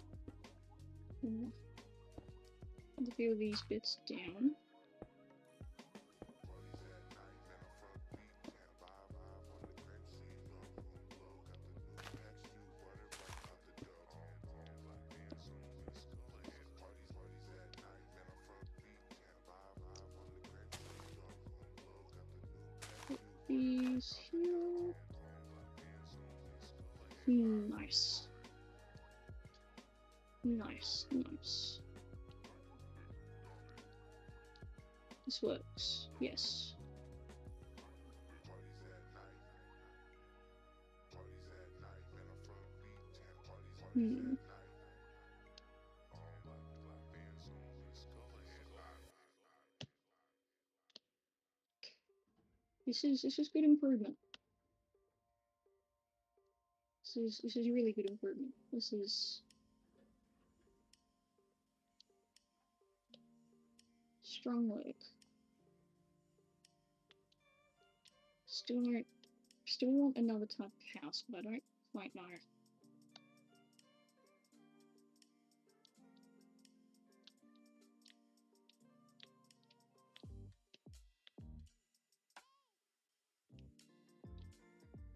A few of these bits down. Put these here. Nice. Nice, nice. This works, yes. This is good improvement. This is really good improvement. This is strong work. Still want another type of house, but I don't quite know.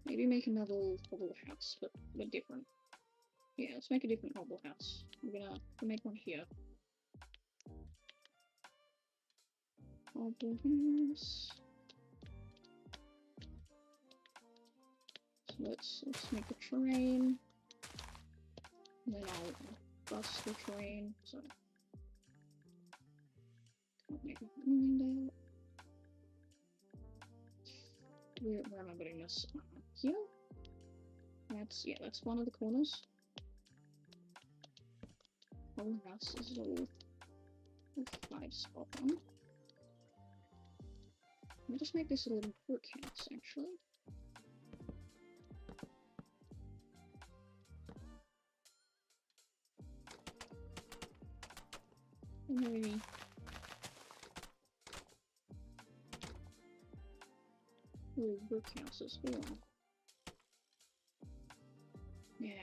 Maybe make another hobble house, but different. Yeah, let's make a different hobble house. I'm gonna make one here. Hobble house. So let's make a train. And then I'll bust the train. So can't make a mind out. Where am I putting this? Here? That's one of the corners. Whole house is all 5 spot on. Let me just make this a little brick house, actually. Maybe little brick houses. Yeah.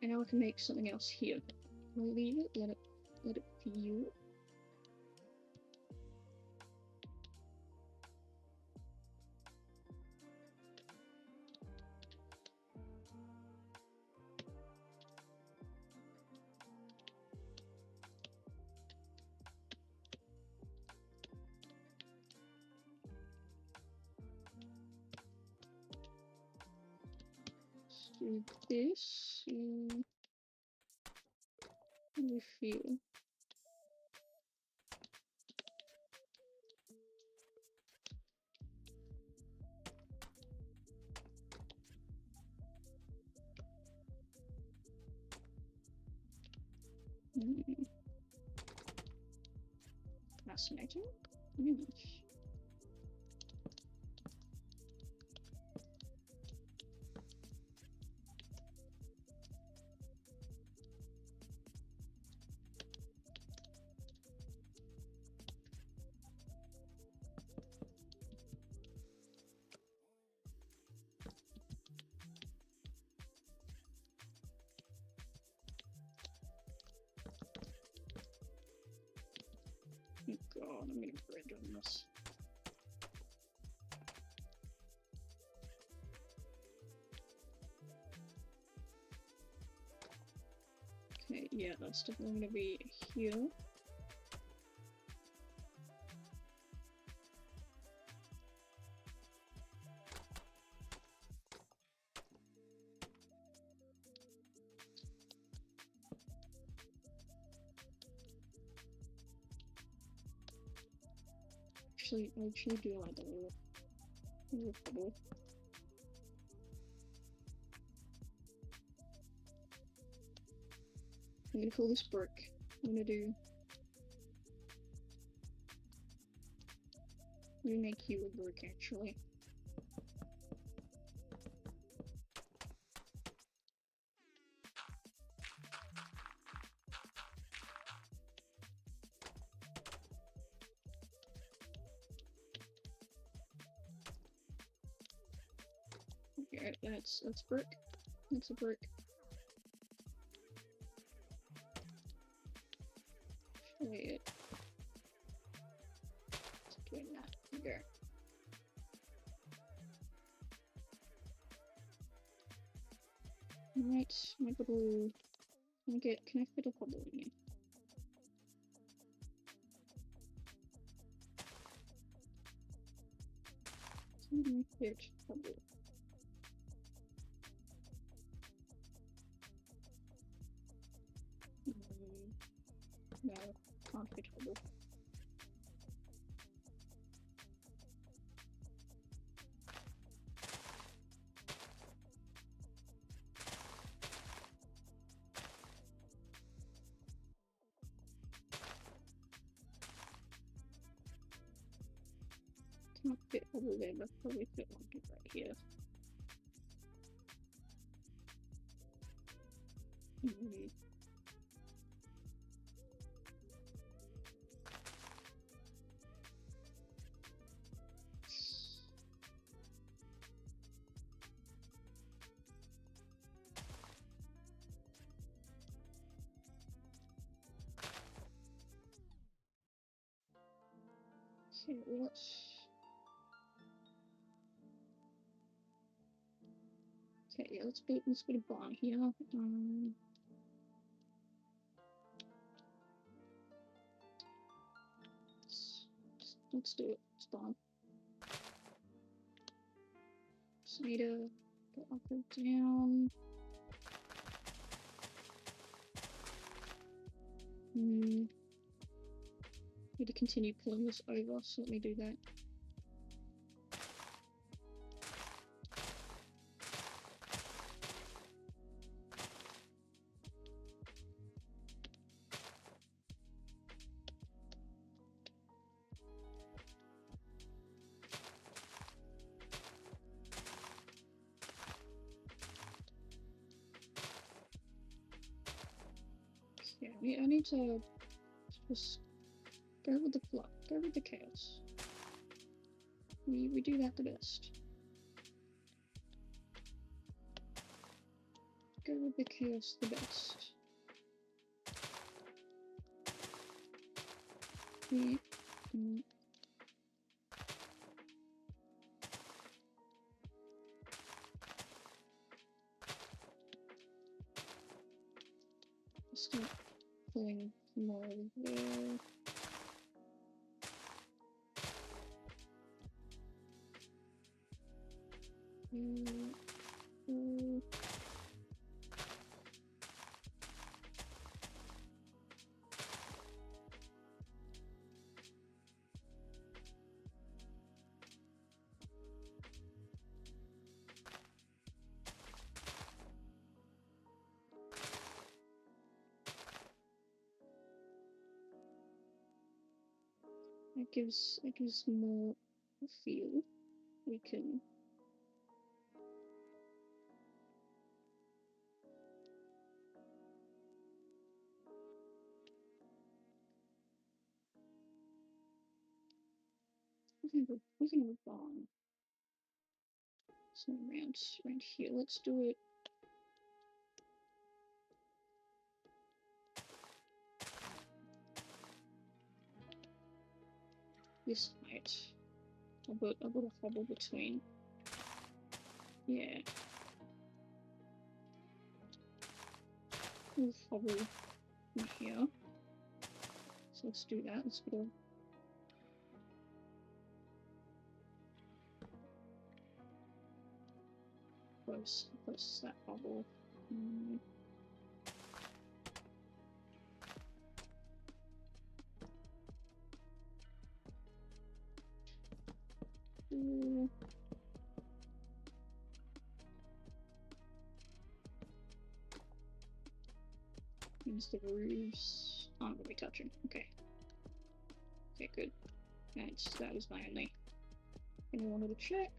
And now I can make something else here. I'll leave it, let it view. Do this, refill. Fascinating. Yes. Oh god, I'm getting bridge on this. Okay, yeah, that's definitely gonna be here. I actually do like a little bubble. I'm gonna call this brick. I'm gonna make you a brick actually. Okay, that's brick. That's a brick. Wait. Doing that. There. Alright, my little. Can I fit a hobble in here? Can I fit a hobble? No, can't fit hobble. Bit over there, but probably fit one right here. Mm-hmm. Okay, okay, yeah, let's put a barn here. Let's do it. It's barn. Just need to go up and down. Need to continue pulling this over, so let me do that. Yeah, I need to just go with the flow, go with the chaos. We do that the best. Go with the chaos the best. Yeah. Start pulling more over there. It gives more feel. We can we can move on. So around here. Let's do it. This height. I'll put a hobble between. Yeah. We'll hobble in here. So let's do that. Let's put a close that bubble. Use the roofs. I'm gonna be touching. Okay. Okay, good. That is my only thing I wanted to check.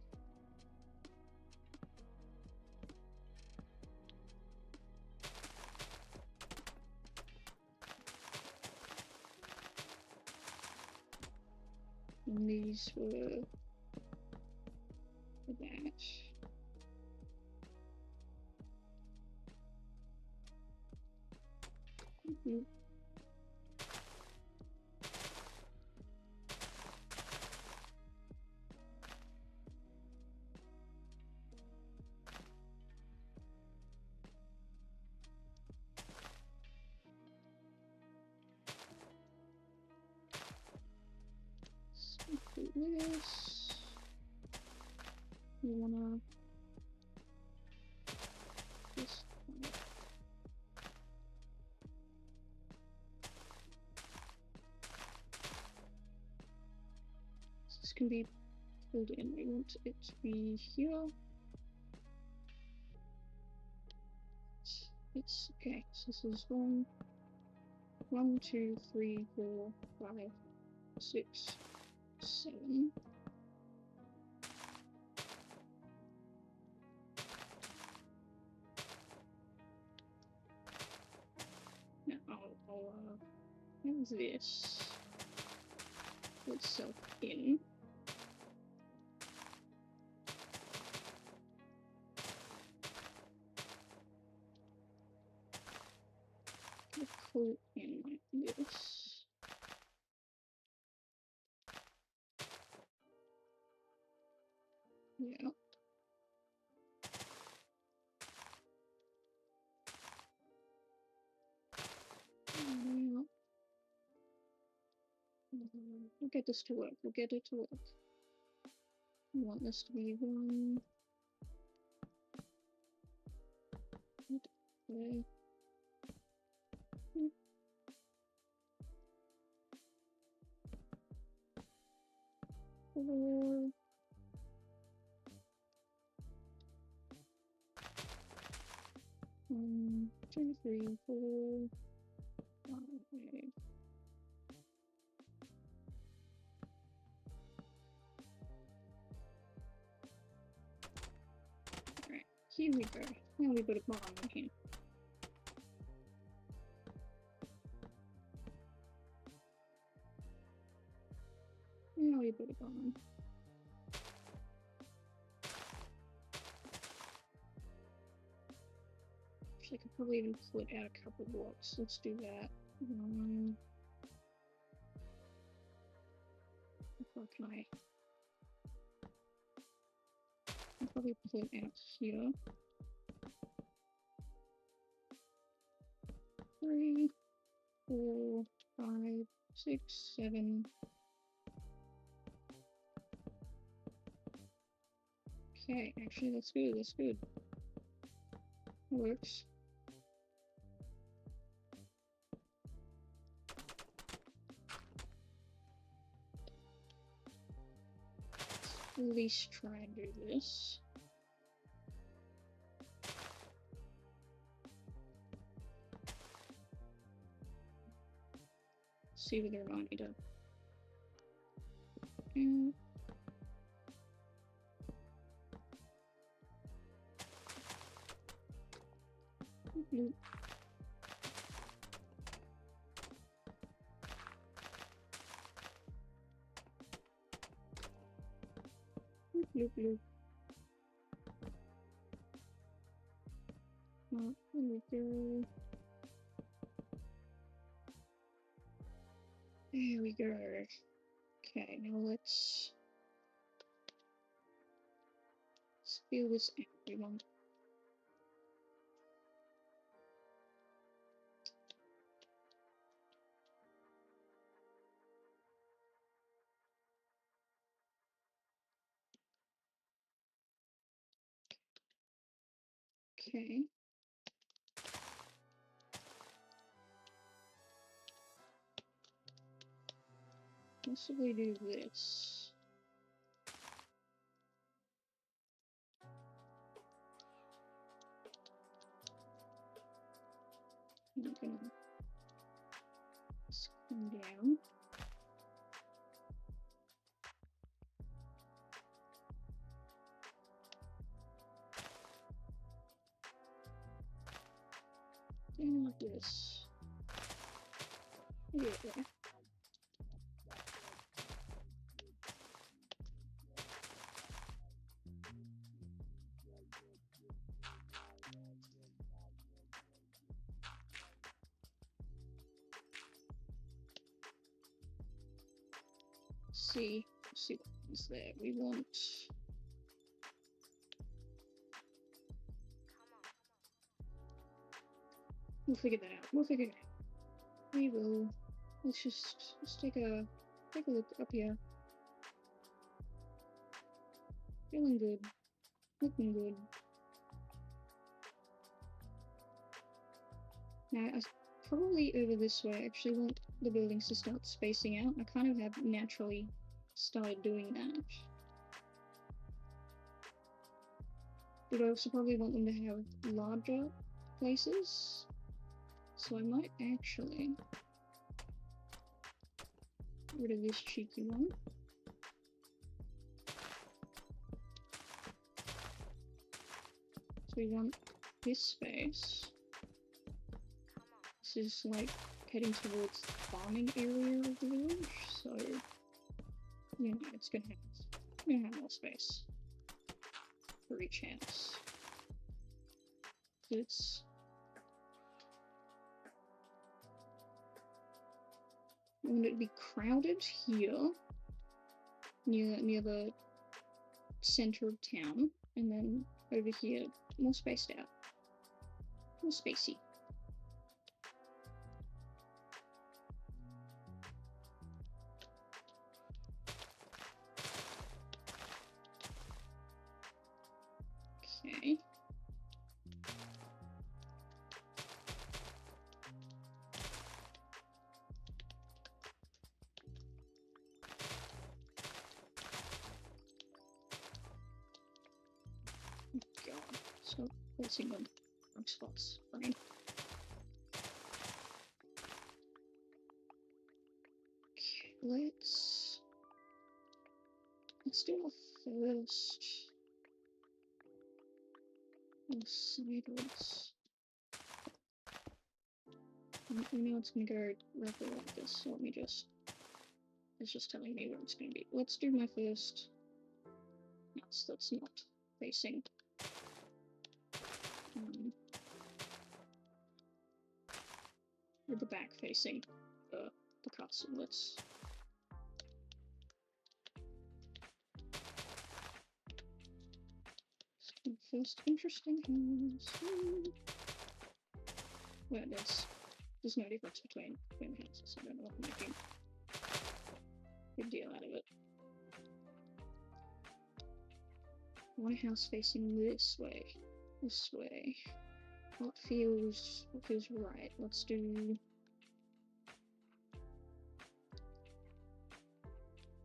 And these were for that. This. We wanna this one. This can be pulled in. We want it to be here. It's okay. So this is 1, 2, 3, 4, 5, 6, 7. And this itself in. Pull in like this. Yeah. Yeah. We'll get this to work. We'll get it to work. We want this to be one. Okay. 4. 1, 2, 3, 4, 5, 8. Alright, here we go. Now we put a bomb in here. Now we put a bomb. I could probably even put out a couple blocks. Let's do that. How far can I? I'll probably put out here. 3, 4, 5, 6, 7. Okay, actually that's good, that's good. That works. At least try and do this. See whether or not I need to. Bloop. Bloop, bloop. Oh, there we go. There we go. Okay, now let's fill this in. We want. Okay. Possibly do this. I'm gonna come down. And like this. Yeah. See what is there. We want. We'll figure that out. We'll figure it out. We will. Let's take a look up here. Feeling good. Looking good. Now, I probably over this way. I actually want the buildings to start spacing out. I kind of have naturally started doing that. But I also probably want them to have larger places. So I might actually get rid of this cheeky one. So we want this space. This is like heading towards the farming area of the village, so you know it's gonna have more space for each house. It's I want it to be crowded here, near the center of town, and then over here more spaced out, more spacey. Okay. God, so placing them wrong spots. Fine. Okay, let's do our first sideways. We know it's gonna go roughly like this, so let me just. It's just telling me where it's gonna be. Let's do my first. Yes, that's not facing. With the back facing the castle. Let's. First interesting house. Well, there's no difference between the houses. I don't know what I'm making a big deal out of it. My house facing this way. This way. What feels right? Let's do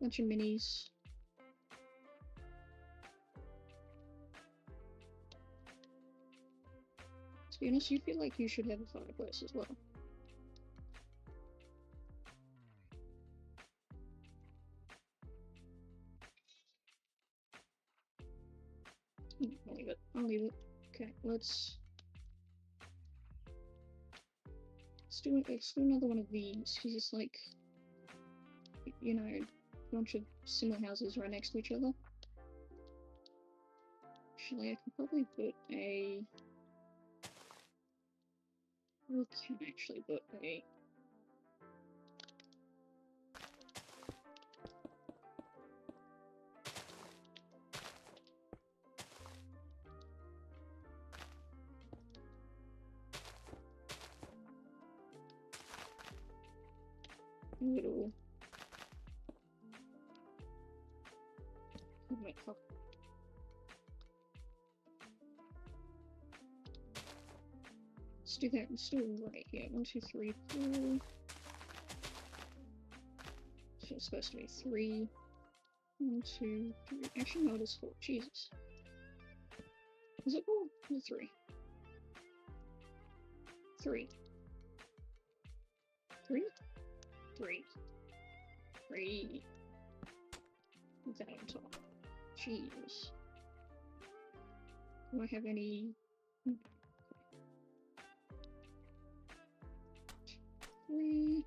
a bunch of minis. To be honest, you feel like you should have a fireplace as well. I'll leave it. Okay, let's do another one of these, because it's like, you know, a bunch of similar houses right next to each other. Actually, I can probably put a... We can actually put a... little... Oh my god. Let's do that. Let's do it right here. 1, 2, 3, 4. So it's supposed to be 3. 1, 2, 3. Actually, no, it is 4. Jesus. Is it 4? Or 3? 3. 3? 3. 3. What's that on top? Jeez. Do I have any... 3.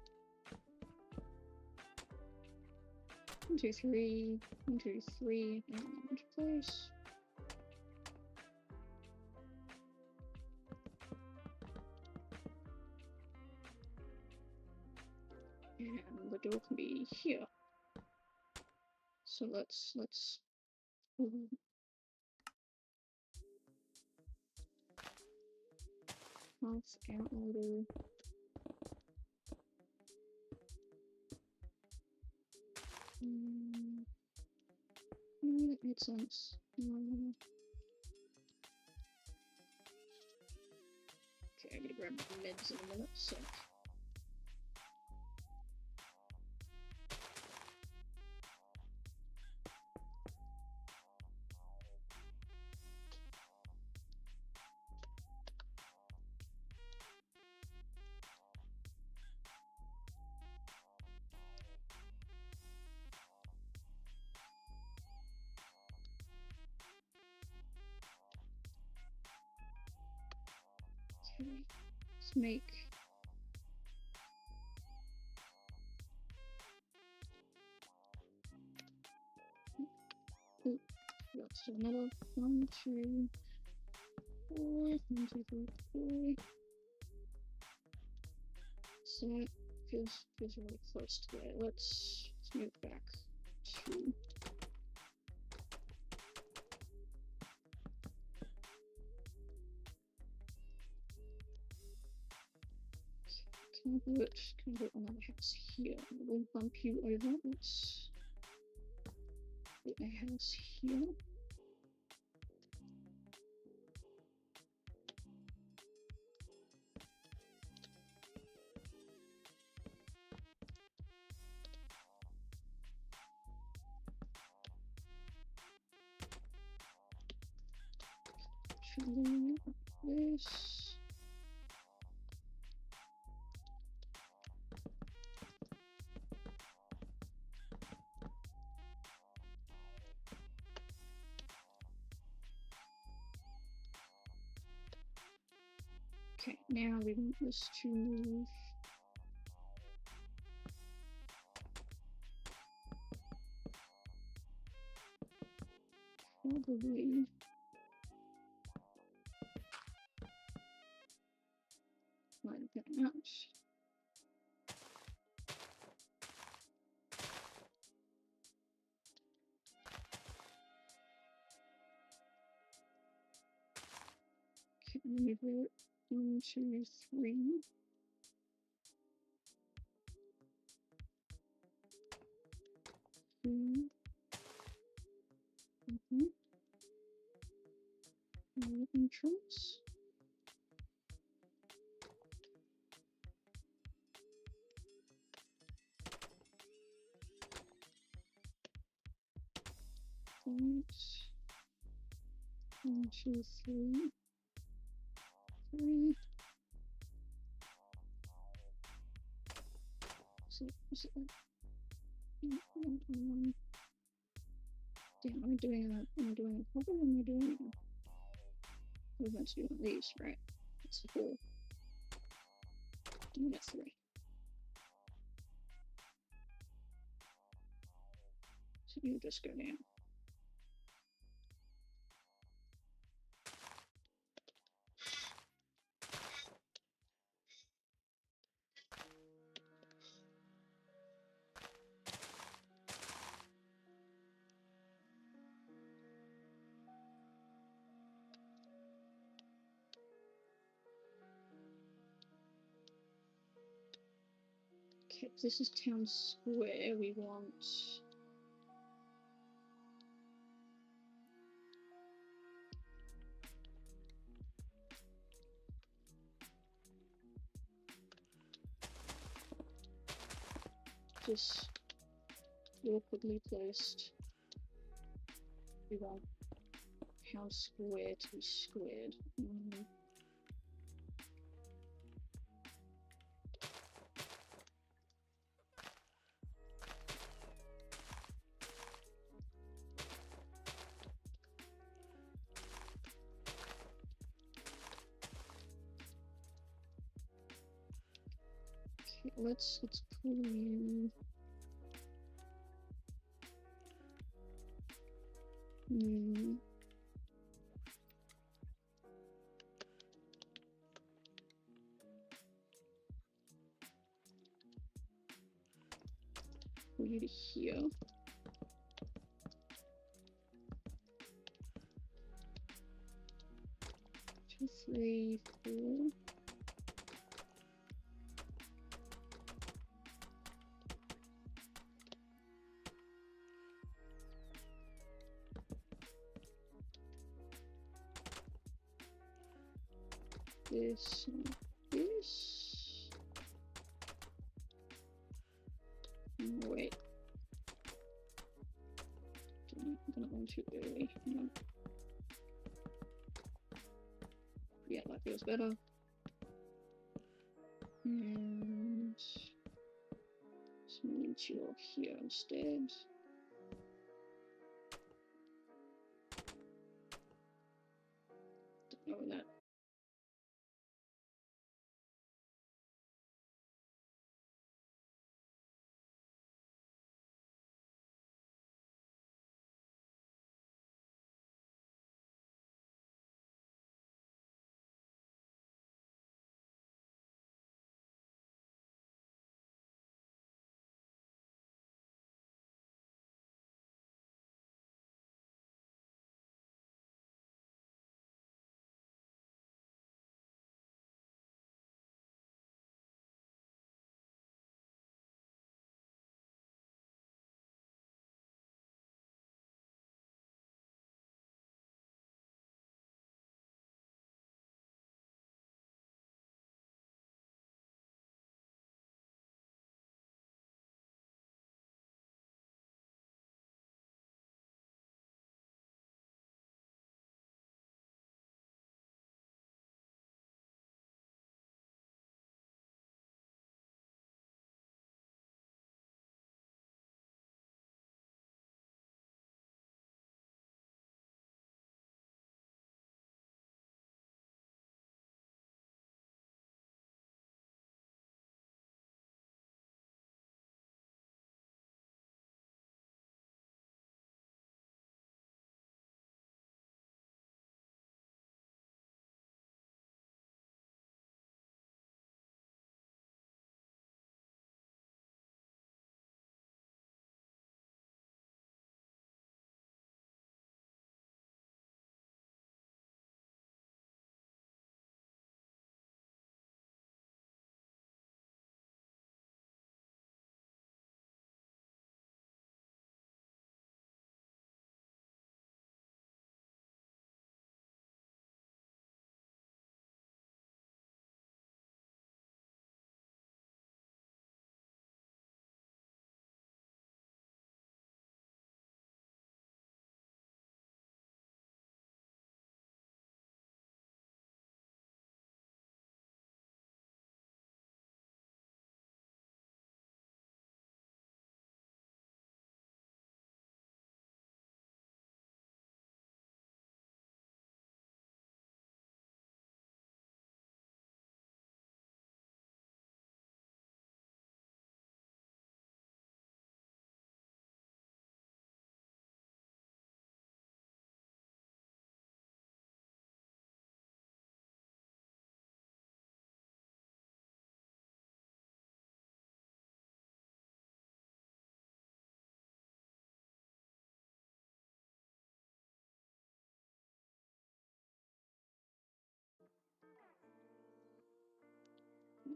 1, 2, 3. 1, 2, 3. And place. And the door can be here. So let's path out a little. No, that made sense. Okay, I'm gonna grab my meds in a minute, so. Okay, let's make another 1, 2, 4, 1, 2, 3, 4. So that feels really close to there. Let's move back to can I do it another house here? We'll bump you over. Let's get a house here. Actually, this. Okay, now we want this to move. Probably. Like that. Okay, move it 1, 2, 3. Entrance. Points. 1, 2, 3. 3. So, is it like, damn, am I doing a couple? Am I doing we're going to do one of these, right? That's 4. And that's 3. So you just go down. Okay, this is town square. We want just awkwardly placed. We want house square to be squared. Okay, let's pull you. Pull you to here. 2, 3, 4. This and this. No, wait. I'm gonna go too early. No. Yeah, that feels better. And move you here instead. Don't know where that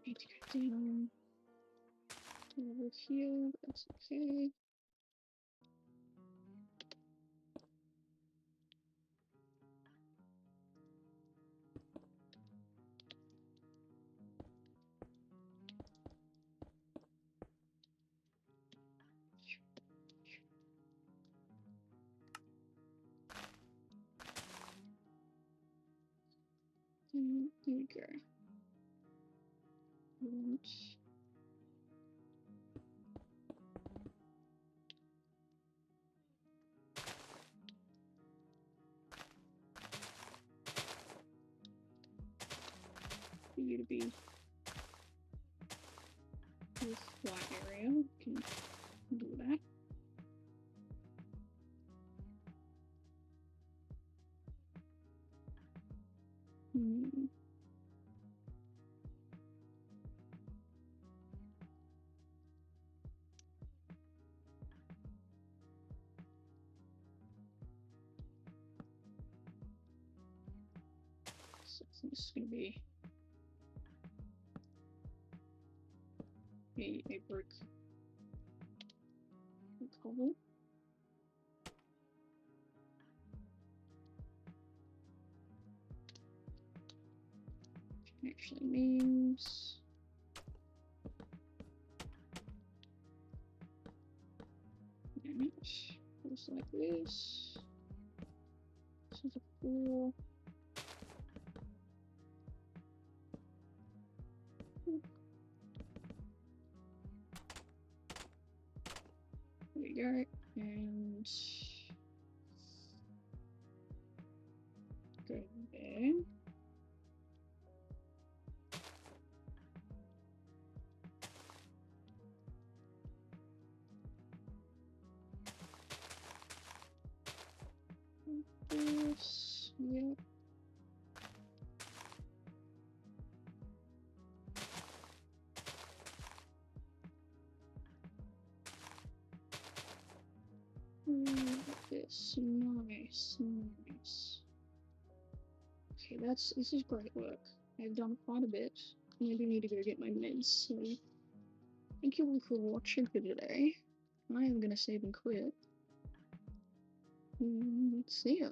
Need to go down over here. That's okay. Here we go. And for you to be this flat area, can do that. So this is going to be a brick cobble. Which actually means damage goes like this. This is a 4. There we go, and go there. This, yep. This, nice, nice. Okay, this is great work. I've done quite a bit, and I do need to go get my meds, so thank you all for watching for today. I am gonna save and quit. See ya.